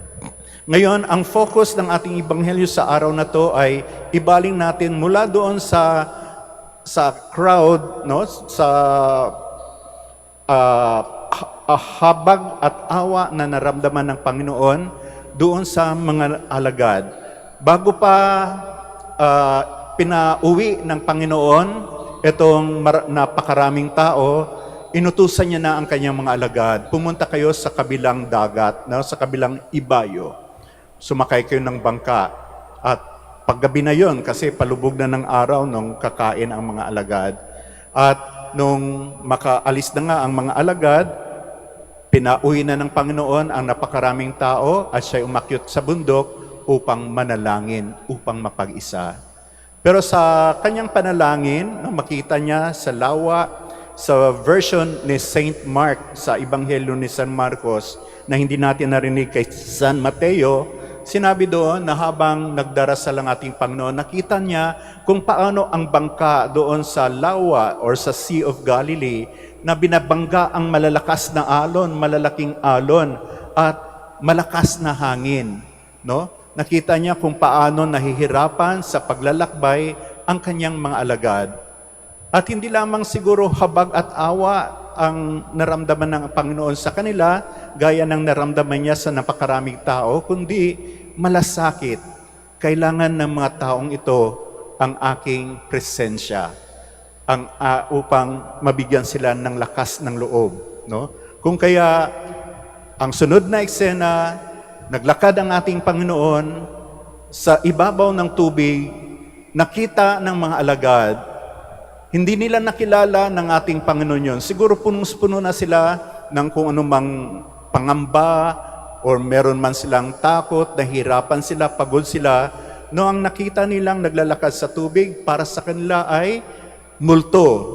Ngayon, ang focus ng ating Ebanghelyo sa araw na to ay ibaling natin mula doon sa crowd, no, sa habag at awa na naramdaman ng Panginoon doon sa mga alagad. Bago pa pinauwi ng Panginoon itong napakaraming tao, inutusan niya na ang kanyang mga alagad. Pumunta kayo sa kabilang dagat, no, sa kabilang ibayo. Sumakay kayo ng bangka. At paggabi na yon, kasi palubog na ng araw nung kakain ang mga alagad. At nung makaalis na nga ang mga alagad, pinauwi na ng Panginoon ang napakaraming tao at siya umakyat sa bundok upang manalangin, upang mapag-isa. Pero sa kanyang panalangin, makita niya sa lawa, sa version ni Saint Mark, sa Ebanghelyo ni San Marcos, na hindi natin narinig kay San Mateo, sinabi doon na habang nagdarasal ang ating Panginoon, nakita niya kung paano ang bangka doon sa lawa or sa Sea of Galilee na binabangga ang malalakas na alon, malalaking alon at malakas na hangin. No? Nakita niya kung paano nahihirapan sa paglalakbay ang kanyang mga alagad. At hindi lamang siguro habag at awa ang naramdaman ng Panginoon sa kanila, gaya ng naramdaman niya sa napakaraming tao, kundi malasakit. Kailangan ng mga taong ito ang aking presensya, upang mabigyan sila ng lakas ng loob. No? Kung kaya, ang sunod na eksena, naglakad ang ating Panginoon sa ibabaw ng tubig, nakita ng mga alagad, hindi nila nakilala ng ating Panginoon yun. Siguro punong-puno na sila ng kung anumang pangamba or meron man silang takot, nahirapan sila, pagod sila. No, ang nakita nilang naglalakad sa tubig para sa kanila ay multo.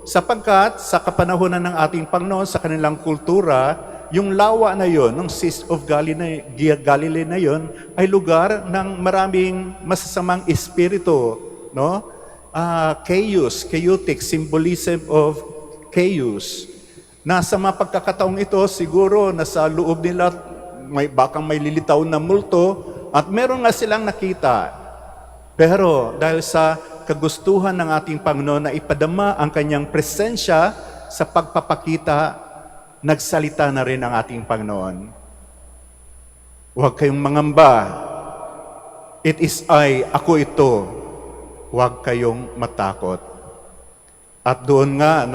Sapagkat sa kapanahunan ng ating Panginoon, sa kanilang kultura, yung lawa na yon, ng Sea of Galilee na yon, ay lugar ng maraming masasamang espiritu. No? Chaotic, symbolism of chaos. Nasa mga pagkakataong ito, siguro nasa loob nila, bakang may lilitaw na multo, at meron nga silang nakita. Pero dahil sa kagustuhan ng ating Panginoon na ipadama ang kanyang presensya sa pagpapakita, nagsalita na rin ang ating Panginoon. Huwag kayong mangamba. It is I, ako ito. Huwag kayong matakot. At doon nga,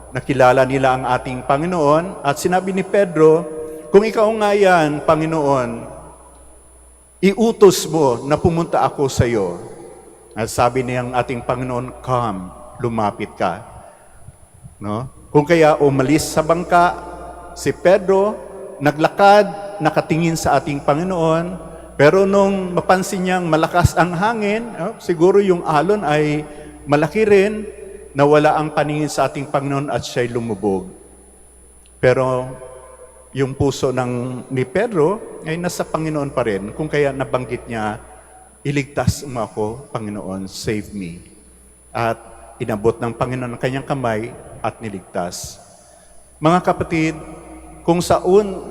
nakilala nila ang ating Panginoon at sinabi ni Pedro, kung ikaw nga yan, Panginoon, iutos mo na pumunta ako sa iyo. At sabi niyang ating Panginoon, come, lumapit ka. Kung kaya umalis sa bangka, si Pedro, naglakad, nakatingin sa ating Panginoon, pero nung mapansin niyang malakas ang hangin, siguro yung alon ay malaki rin, nawala ang paningin sa ating Panginoon at siya'y lumubog. Pero yung puso ni Pedro ay nasa Panginoon pa rin. Kung kaya nabanggit niya, iligtas mo ako, Panginoon, save me. At inabot ng Panginoon ang kanyang kamay at niligtas. Mga kapatid, kung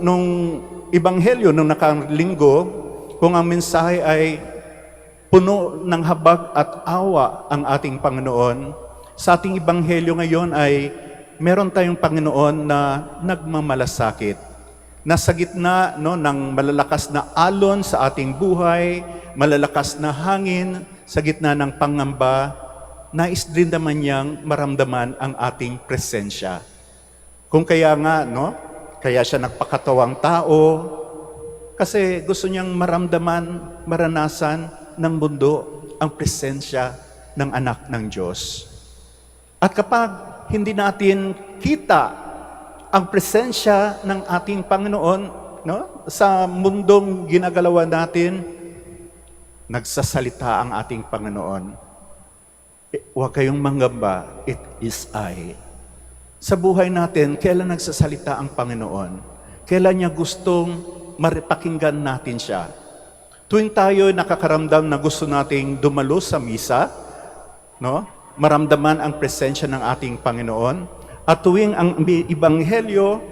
nung Ebanghelyo, nung nakalinggo, kung ang mensahe ay puno ng habag at awa ang ating Panginoon, sa ating Ebanghelyo ngayon ay meron tayong Panginoon na nagmamalasakit. Nasa gitna ng malalakas na alon sa ating buhay, malalakas na hangin, sa gitna ng pangamba, nais din naman niyang maramdaman ang ating presensya. Kung kaya nga, kaya siya nagpakatawang tao, kasi gusto niyang maranasan ng mundo ang presensya ng anak ng Diyos. At kapag hindi natin kita ang presensya ng ating Panginoon sa mundong ginagalawan natin, nagsasalita ang ating Panginoon. Huwag kayong manggamba, it is I. Sa buhay natin, kailan nagsasalita ang Panginoon? Kailan niya gustong maripakinggan natin siya? Tuwing tayo nakakaramdam na gusto nating dumalo sa misa, maramdaman ang presensya ng ating Panginoon, at tuwing ang Ebanghelyo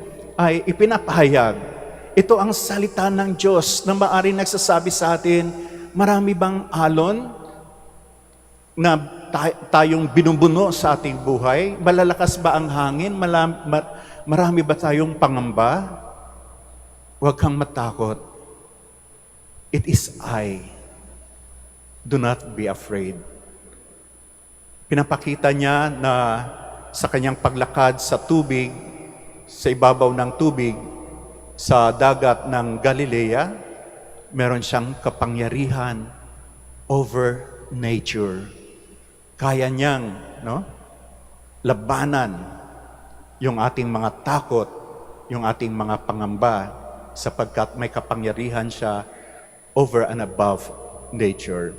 ay ipinapahayag, ito ang salita ng Diyos na maaaring nagsasabi sa atin, marami bang alon na tayong binubuno sa ating buhay? Malalakas ba ang hangin? Marami ba tayong pangamba? Huwag kang matakot. It is I. Do not be afraid. Pinapakita niya na sa kanyang paglakad sa tubig, sa ibabaw ng tubig, sa dagat ng Galilea, meron siyang kapangyarihan over nature. Kaya niyang labanan yung ating mga takot, yung ating mga pangamba, sapagkat may kapangyarihan siya over and above nature.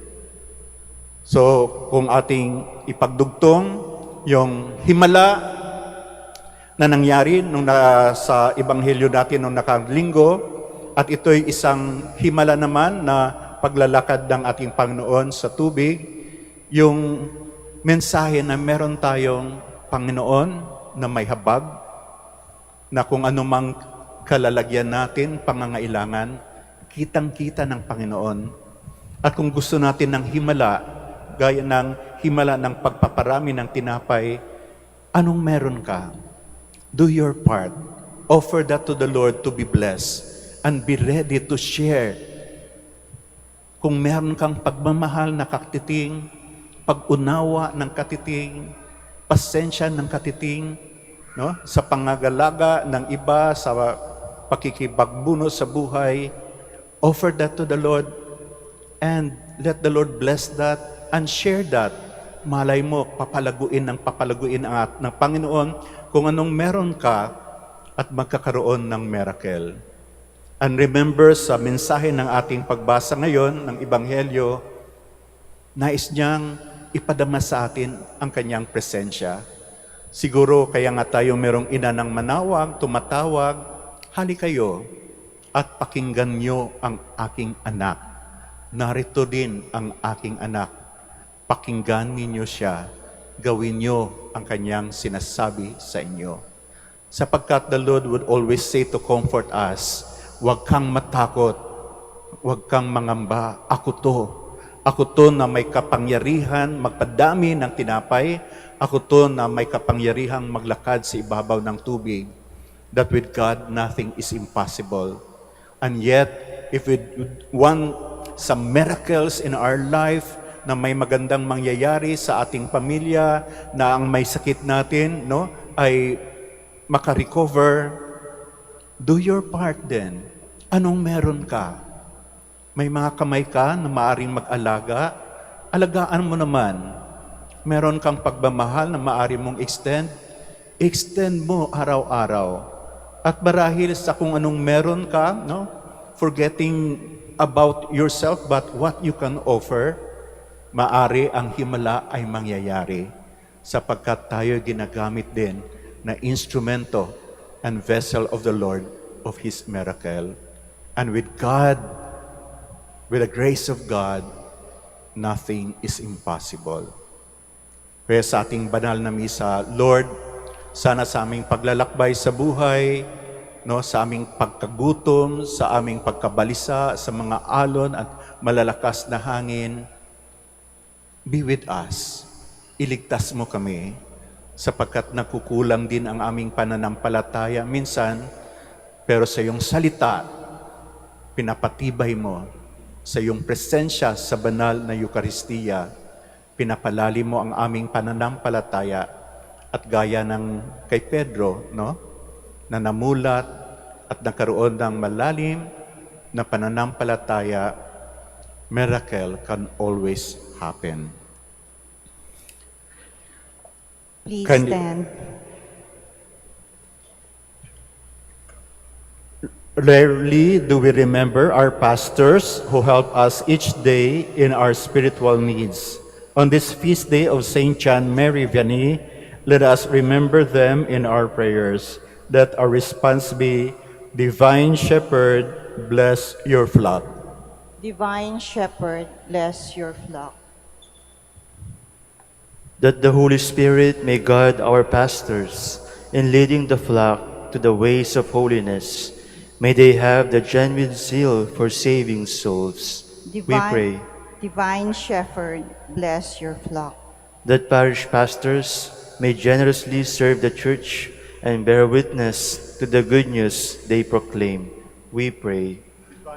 So, kung ating ipagdugtong yung himala na nangyari sa Ebanghelyo natin nung nakalinggo, at ito'y isang himala naman na paglalakad ng ating Panginoon sa tubig, yung mensahe na meron tayong Panginoon na may habag, na kung anumang kalalagyan natin, pangangailangan, kitang-kita ng Panginoon. At kung gusto natin ng himala, gaya ng himala ng pagpaparami ng tinapay, anong meron ka? Do your part. Offer that to the Lord to be blessed. And be ready to share. Kung meron kang pagmamahal na katiting, pag-unawa ng katiting, pasensya ng katiting, sa pangagalaga ng iba, sa pakikibagbuno sa buhay, offer that to the Lord and let the Lord bless that and share that. Malay mo, papalaguin ng Panginoon kung anong meron ka at magkakaroon ng miracle. And remember, sa mensahe ng ating pagbasa ngayon ng Ebanghelyo, nais niyang ipadama sa atin ang kanyang presensya. Siguro kaya nga tayo merong ina ng Manaoag, tumatawag, hali kayo at pakinggan niyo ang aking anak. Narito din ang aking anak. Pakinggan ninyo siya. Gawin niyo ang kanyang sinasabi sa inyo. Sapagkat the Lord would always say to comfort us, huwag kang matakot, huwag kang mangamba, ako to. Ako to na may kapangyarihan magpadami ng tinapay. Ako to na may kapangyarihang maglakad sa ibabaw ng tubig. That with God, nothing is impossible. And yet, if we want some miracles in our life, na may magandang mangyayari sa ating pamilya, na ang may sakit natin, no, ay makarecover, do your part then. Anong meron ka? May mga kamay ka na maaring mag-alaga, alagaan mo naman. Meron kang pagmamahal na maaari mong extend mo araw-araw. At marahil sa kung anong meron ka, no, forgetting about yourself but what you can offer, maari ang himala ay mangyayari sapagkat tayo ginagamit din na instrumento and vessel of the Lord of His miracle. And with God, with the grace of God, nothing is impossible. Kaya sa ating banal na misa, Lord, sana sa aming paglalakbay sa buhay, no, sa aming pagkagutom, sa aming pagkabalisa, sa mga alon at malalakas na hangin, be with us. Iligtas mo kami sapagkat nakukulang din ang aming pananampalataya minsan, pero sa iyong salita, pinapatibay mo. Sa iyong presensya sa banal na Eukaristiya, pinapalalim mo ang aming pananampalataya at gaya ng kay Pedro, no, na namulat at nagkaroon ng malalim na pananampalataya, miracle can always happen. Please Can- stand. Rarely do we remember our pastors who help us each day in our spiritual needs. On this feast day of Saint John Mary Vianney, let us remember them in our prayers. Let our response be, Divine Shepherd, bless your flock. Divine Shepherd, bless your flock. That the Holy Spirit may guide our pastors in leading the flock to the ways of holiness. May they have the genuine zeal for saving souls. We pray Divine Shepherd, bless your flock. that parish pastors may generously serve the Church and bear witness to the good news they proclaim. We pray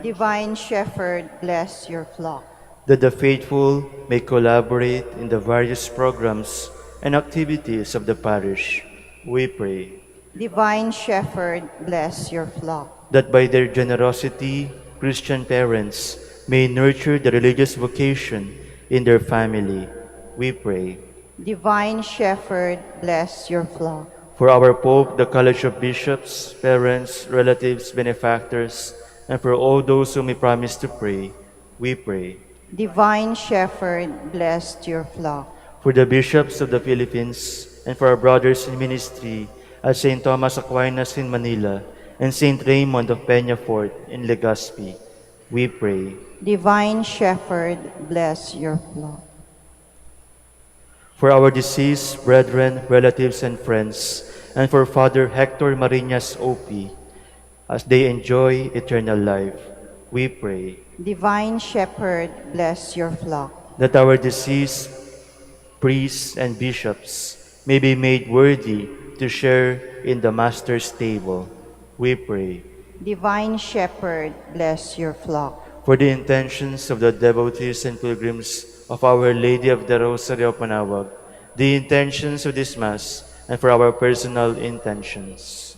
Divine Shepherd, bless your flock. that the faithful may collaborate in the various programs and activities of the parish. We pray Divine Shepherd, bless your flock. that by their generosity, Christian parents may nurture the religious vocation in their family. We pray Divine Shepherd, bless your flock. for our Pope, the College of Bishops, parents, relatives, benefactors, and for all those whom we promise to pray. We pray Divine Shepherd, bless your flock. for the bishops of the Philippines and for our brothers in ministry at St. Thomas Aquinas in Manila and St. Raymond of Peñafort in Legazpi. We pray Divine Shepherd, bless your flock. for our deceased brethren, relatives, and friends, and for Father Hector Marinas O.P. as they enjoy eternal life. We pray Divine Shepherd, bless your flock. that our deceased priests and bishops may be made worthy to share in the Master's table. We pray Divine Shepherd, bless your flock. for the intentions of the devotees and pilgrims of Our Lady of the Rosary of Manaoag, the intentions of this Mass, and for our personal intentions.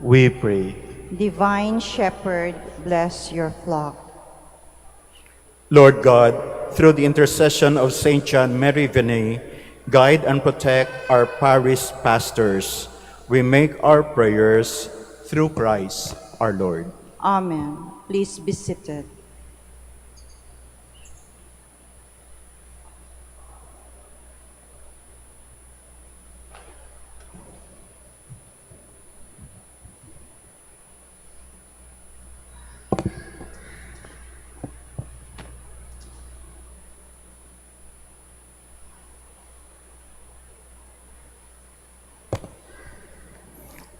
We pray Divine Shepherd, bless your flock. Lord God, through the intercession of Saint John Mary Vianney, guide and protect our parish pastors. We make our prayers through Christ our Lord. Amen. Please be seated.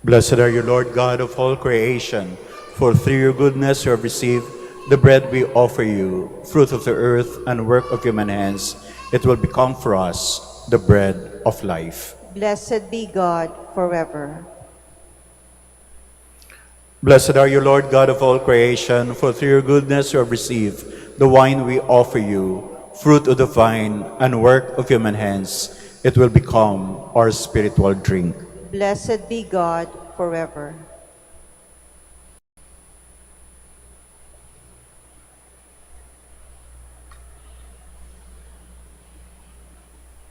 Blessed are you, Lord God of all creation, for through your goodness you have received the bread we offer you, fruit of the earth and work of human hands. It will become for us the bread of life. Blessed be God forever. Blessed are you, Lord God of all creation, for through your goodness you have received the wine we offer you, fruit of the vine and work of human hands. It will become our spiritual drink. Blessed be God forever.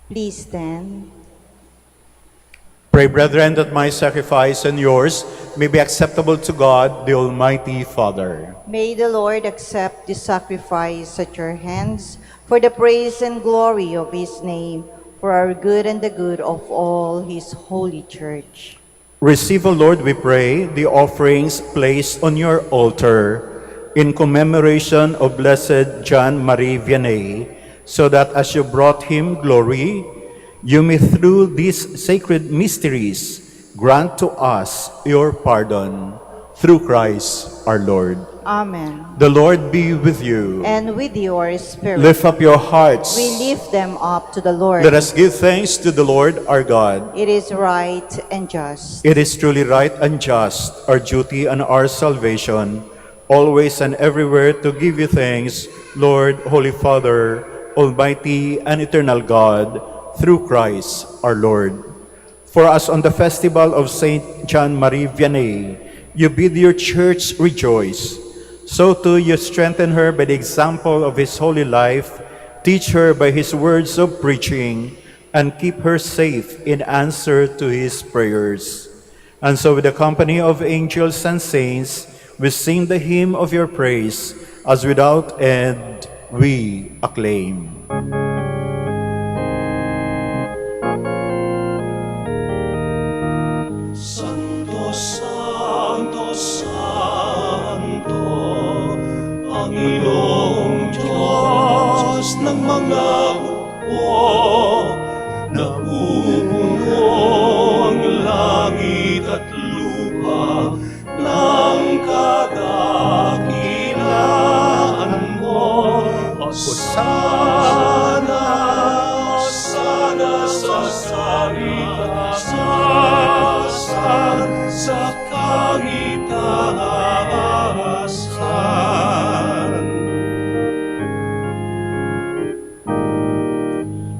Please stand. Pray, brethren, that my sacrifice and yours may be acceptable to God, the Almighty Father. May the Lord accept this sacrifice at your hands for the praise and glory of his name, for our good and the good of all his holy church. Receive, O Lord, we pray, the offerings placed on your altar in commemoration of Blessed John Marie Vianney, so that as you brought him glory, you may through these sacred mysteries grant to us your pardon. Through Christ our Lord. Amen. The Lord be with you. And with your spirit. Lift up your hearts. We lift them up to the Lord. Let us give thanks to the Lord our God. It is right and just. It is truly right and just, our duty and our salvation, always and everywhere to give you thanks, Lord, Holy Father, Almighty and eternal God, through Christ our Lord. For us on the festival of Saint John Marie Vianney, you bid your church rejoice. So too you strengthen her by the example of his holy life, teach her by his words of preaching, and keep her safe in answer to his prayers. And so with the company of angels and saints, we sing the hymn of your praise, as without end we acclaim. Santo, Santo, Santo, Panginoong Diyos ng mga hukbo, napupuno ang langit at lupa ng kadakilaan mo. Hosana, Hosana sa sanitasan, sa kahitaasan.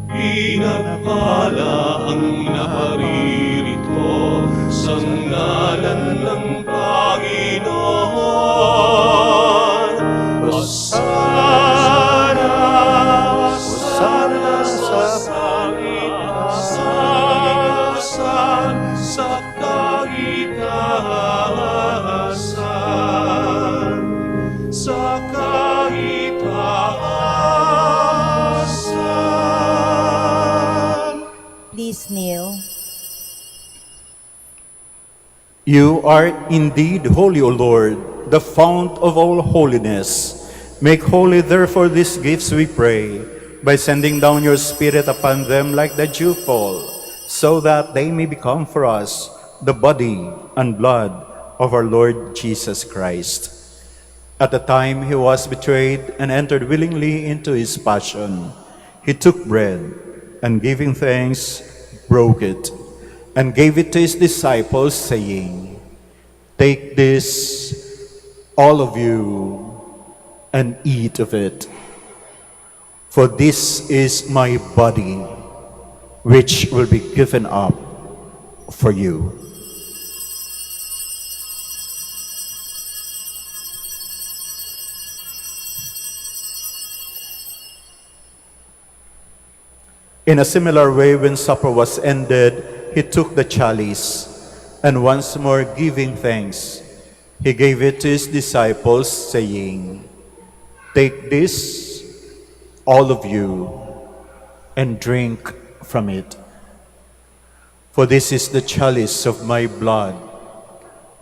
Pinagpala ang naparirito sa ngalan ng Panginoon. Hosana, Hosana sa sanitasan, sa kahitaasan, sa kahitaasan. Please kneel. You are indeed holy, O Lord, the fount of all holiness. Make holy, therefore, these gifts, we pray, by sending down your Spirit upon them like the dewfall, so that they may become for us the body and blood of our Lord Jesus Christ. At the time he was betrayed and entered willingly into his passion, he took bread and giving thanks, broke it, and gave it to his disciples, saying, "Take this, all of you, and eat of it. For this is my body, which will be given up for you." In a similar way, when supper was ended, he took the chalice, and once more giving thanks, he gave it to his disciples, saying, "Take this, all of you, and drink from it. For this is the chalice of my blood,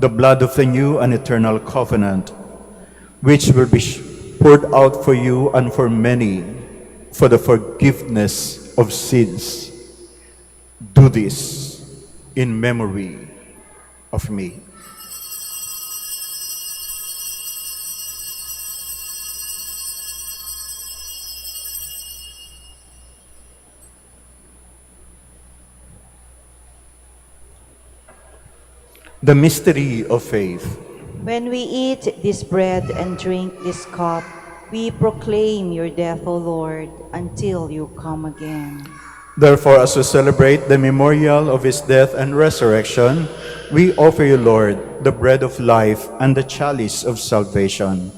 the blood of the new and eternal covenant, which will be poured out for you and for many for the forgiveness of sins. Do this in memory of me. The mystery of faith. When we eat this bread and drink this cup, we proclaim your death, O Lord, until you come again. Therefore, as we celebrate the memorial of his death and resurrection, we offer you, Lord, the bread of life and the chalice of salvation,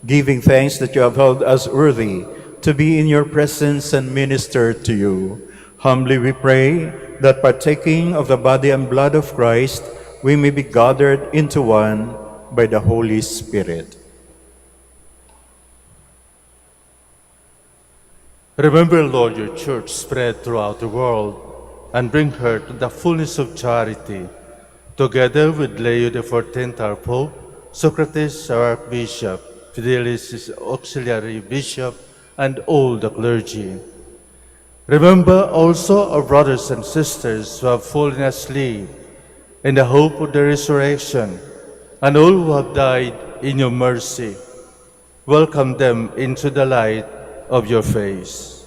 giving thanks that you have held us worthy to be in your presence and minister to you. Humbly we pray that partaking of the body and blood of Christ, we may be gathered into one by the Holy Spirit. Remember, Lord, your church spread throughout the world and bring her to the fullness of charity, together with Leo XIV, our Pope, Socrates, our Archbishop, Fidelis, his auxiliary bishop, and all the clergy. Remember also our brothers and sisters who have fallen asleep in the hope of the resurrection, and all who have died in your mercy. Welcome them into the light of your face.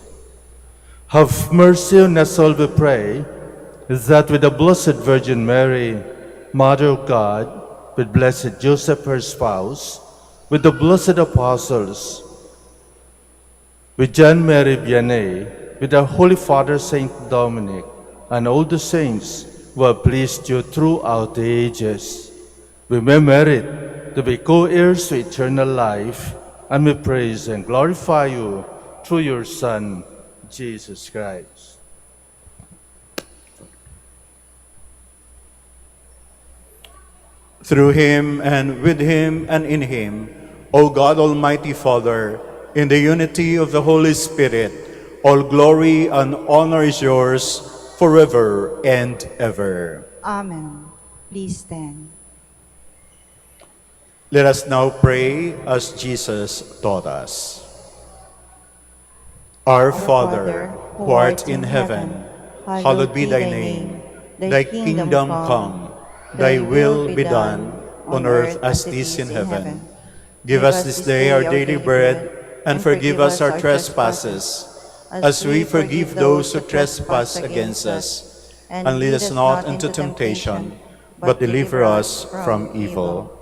Have mercy on us all, we pray, that with the Blessed Virgin Mary, Mother of God, with Blessed Joseph, her spouse, with the blessed apostles, with John Mary Vianney, with our Holy Father Saint Dominic, and all the saints who have pleased you throughout the ages, we may merit to be co-heirs to eternal life, and we praise and glorify you through your Son, Jesus Christ. Through him and with him and in him, O God, Almighty Father, in the unity of the Holy Spirit, all glory and honor is yours forever and ever. Amen. Please stand. Let us now pray as Jesus taught us. Our Father, who art in heaven, hallowed be thy name. Thy kingdom come, thy will be done, on earth as it is in heaven. Give us this day our daily bread, and forgive us our trespasses, as we forgive those who trespass against us. And lead us not into temptation, but deliver us from evil.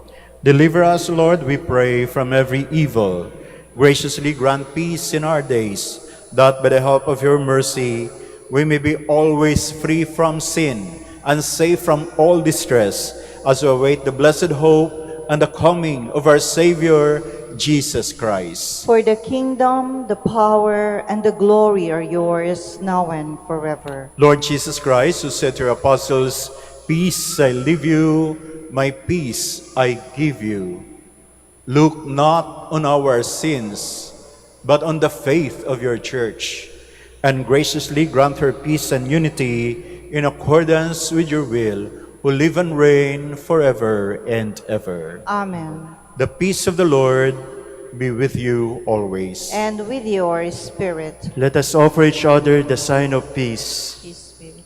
Deliver us, Lord, we pray, from every evil. Graciously grant peace in our days, that by the help of your mercy, we may be always free from sin and safe from all distress, as we await the blessed hope and the coming of our Savior, Jesus Christ. For the kingdom, the power, and the glory are yours, now and forever. Lord Jesus Christ, who said to your apostles, "Peace I leave you, my peace I give you," look not on our sins, but on the faith of your church, and graciously grant her peace and unity in accordance with your will, who live and reign forever and ever. Amen. The peace of the Lord be with you always. And with your spirit. Let us offer each other the sign of peace. Peace be with you.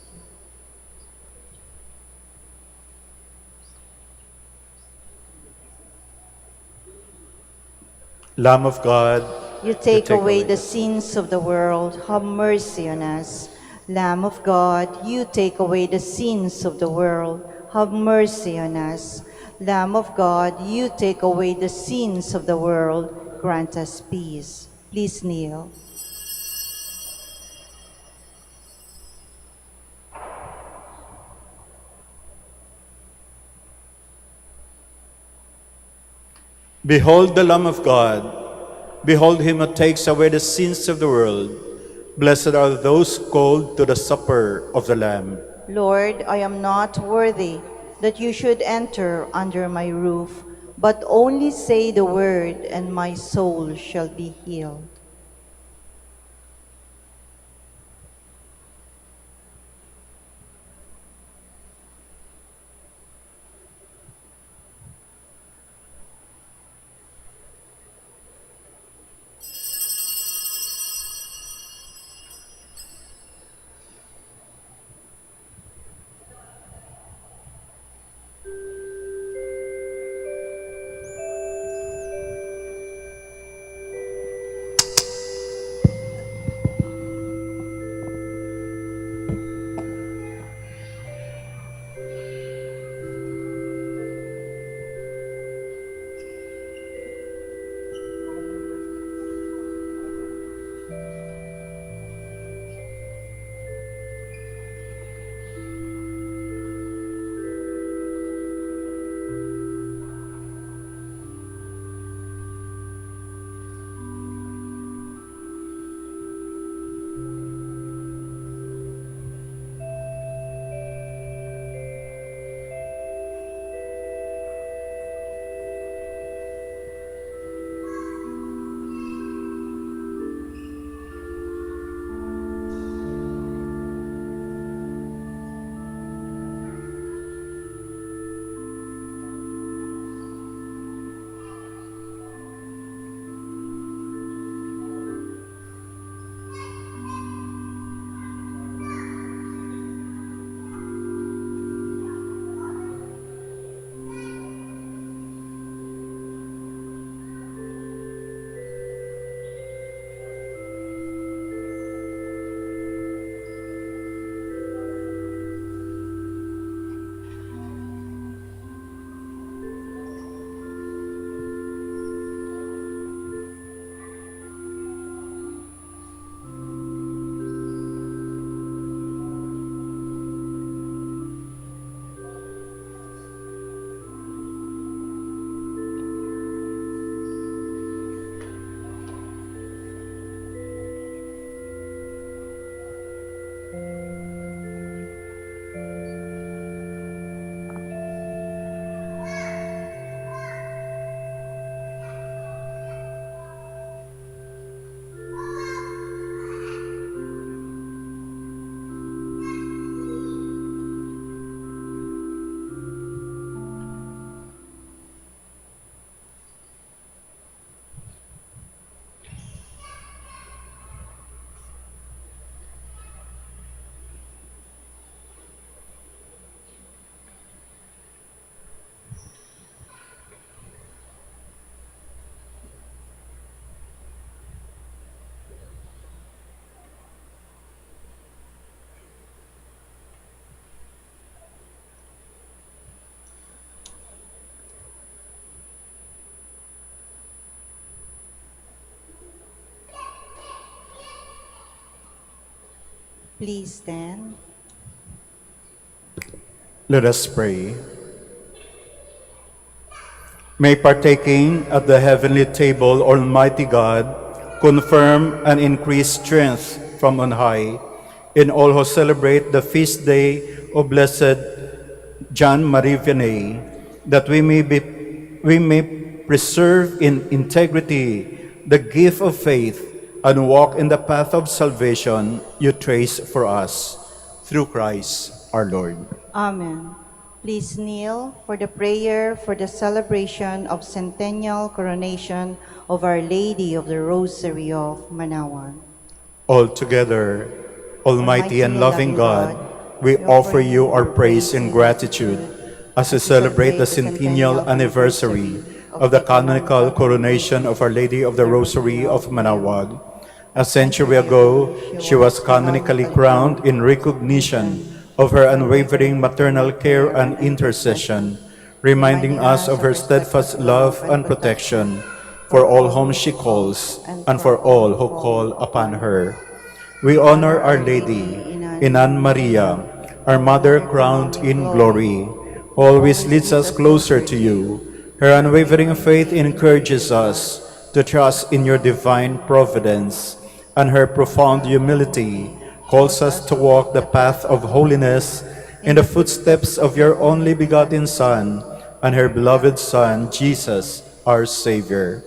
Lamb of God, You take away the sins of the world, have mercy on us. Lamb of God, you take away the sins of the world, have mercy on us. Lamb of God, you take away the sins of the world, grant us peace. Please kneel. behold the Lamb of God. Behold him who takes away the sins of the world. Blessed are those called to the supper of the Lamb. Lord, I am not worthy that you should enter under my roof, but only say the word, and my soul shall be healed. Please stand. Let us pray. May partaking at the heavenly table, Almighty God, confirm and increase strength from on high in all who celebrate the feast day of Blessed John Marie Vianney, that we may preserve in integrity the gift of faith and walk in the path of salvation you trace for us. Through Christ our Lord. Amen. Please kneel for the prayer for the celebration of centennial coronation of Our Lady of the Rosary of Manaoag. Altogether, Almighty and loving God, we offer you our praise and gratitude as we celebrate the centennial anniversary of the canonical coronation of Our Lady of the Rosary of Manaoag. A century ago, she was canonically crowned in recognition of her unwavering maternal care and intercession, reminding us of her steadfast love and protection for all whom she calls and for all who call upon her. We honor Our Lady, Inan Maria, our Mother crowned in glory, who always leads us closer to you. Her unwavering faith encourages us to trust in your divine providence, and her profound humility calls us to walk the path of holiness in the footsteps of your only begotten Son and her beloved Son, Jesus, our Savior.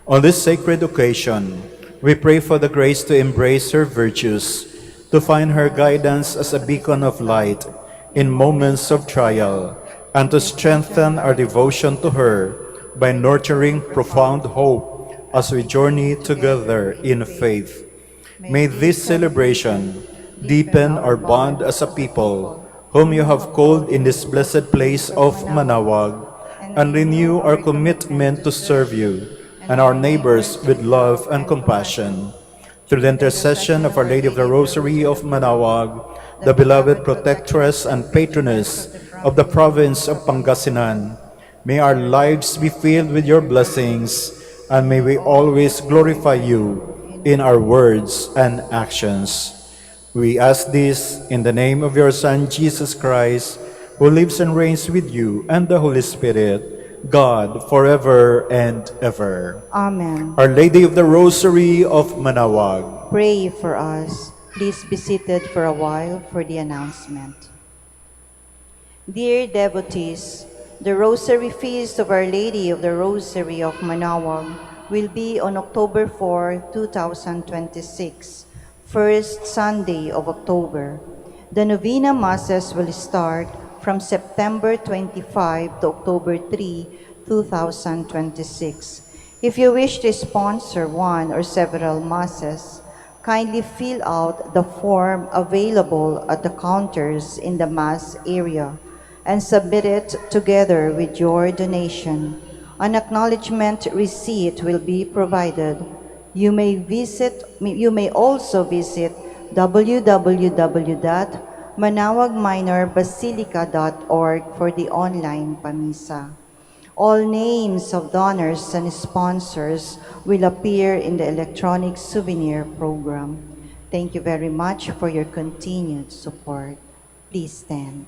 On this sacred occasion, we pray for the grace to embrace her virtues, to find her guidance as a beacon of light in moments of trial, and to strengthen our devotion to her by nurturing profound hope as we journey together in faith. May this celebration deepen our bond as a people whom you have called in this blessed place of Manaoag, and renew our commitment to serve you and our neighbors with love and compassion. Through the intercession of Our Lady of the Rosary of Manaoag, the beloved protectress and patroness of the province of Pangasinan, may our lives be filled with your blessings, and may we always glorify you in our words and actions. We ask this in the name of your Son, Jesus Christ, who lives and reigns with you and the Holy Spirit, God, forever and ever. Amen. Our Lady of the Rosary of Manaoag, Pray for us. Please be seated for a while for the announcement. Dear devotees, the Rosary Feast of Our Lady of the Rosary of Manaoag will be on October 4, 2026, first Sunday of October. The Novena Masses will start from September 25 to October 3, 2026. If you wish to sponsor one or several Masses, kindly fill out the form available at the counters in the Mass area and submit it together with your donation. An acknowledgement receipt will be provided. You may also visit www.manaoagminorbasilica.org for the online pamisa. All names of donors and sponsors will appear in the electronic souvenir program. Thank you very much for your continued support. Please stand.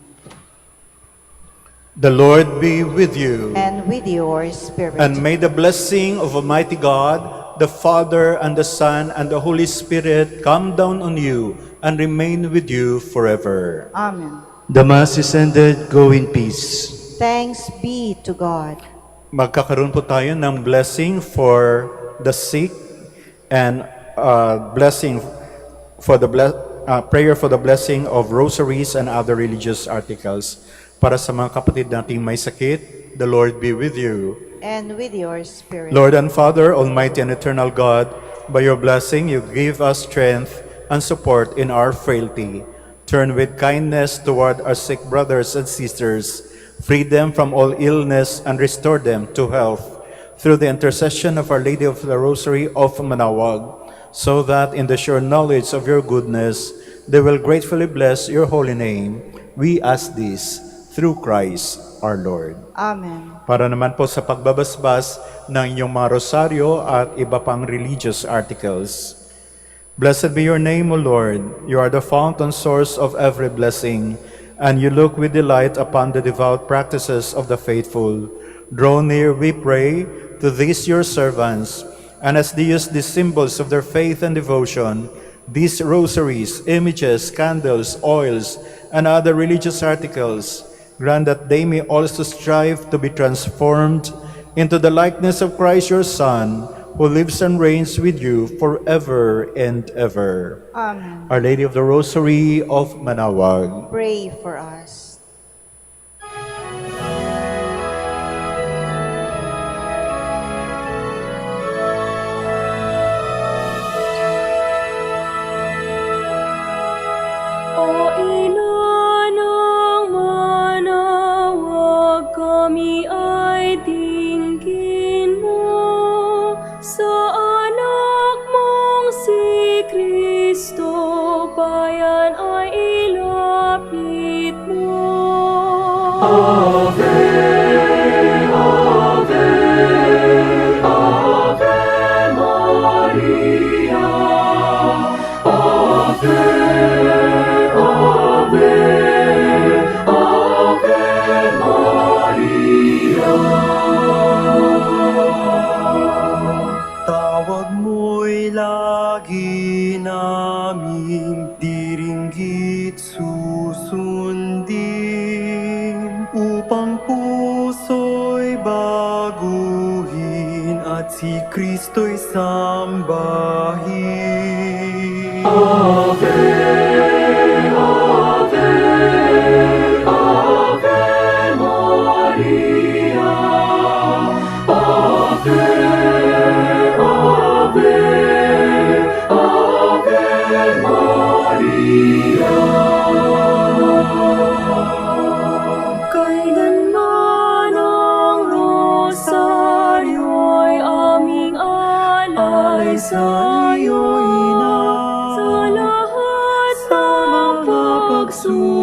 the Lord be with you, And with your spirit. and may the blessing of Almighty God, the Father and the Son and the Holy Spirit come down on you and remain with you forever. Amen. The Mass is ended. Go in peace. Thanks be to God. Magkakaroon po tayo ng blessing for the sick and blessing for the prayer for the blessing of rosaries and other religious articles. Para sa mga kapatid nating may sakit, the Lord be with you. And with your spirit. Lord and Father, Almighty and Eternal God, by your blessing you give us strength and support in our frailty. Turn with kindness toward our sick brothers and sisters, free them from all illness and restore them to health through the intercession of Our Lady of the Rosary of Manaoag, so that in the sure knowledge of your goodness they will gratefully bless your holy name. We ask this through Christ our Lord. Amen. Para naman po sa pagbabasbas ng inyong mga rosaryo at iba pang religious articles, Blessed be your name, O Lord. You are the fountain source of every blessing, and you look with delight upon the devout practices of the faithful. Draw near, we pray, to these your servants, and as they use these symbols of their faith and devotion, these rosaries, images, candles, oils, and other religious articles, grant that they may also strive to be transformed into the likeness of Christ your Son, who lives and reigns with you forever and ever. Amen. Our Lady of the Rosary of Manaoag. Pray for us. O ina ng Manaoag, kami ay dinggin mo. Sa anak mong si Kristo, bayan ay ilapit mo. Ave, Ave, Ave Maria. Ave, Ave, Ave Maria. Tawag mo'y lagi naming diringgit susundin, upang puso'y baguhin at si Kristo'y sambahin. Ave, Ave, Ave Maria. Ave, Ave, Ave Maria. Kailanman ang rosaryo'y aming alay sa iyo, Ina. Sa lahat ng pagsusunod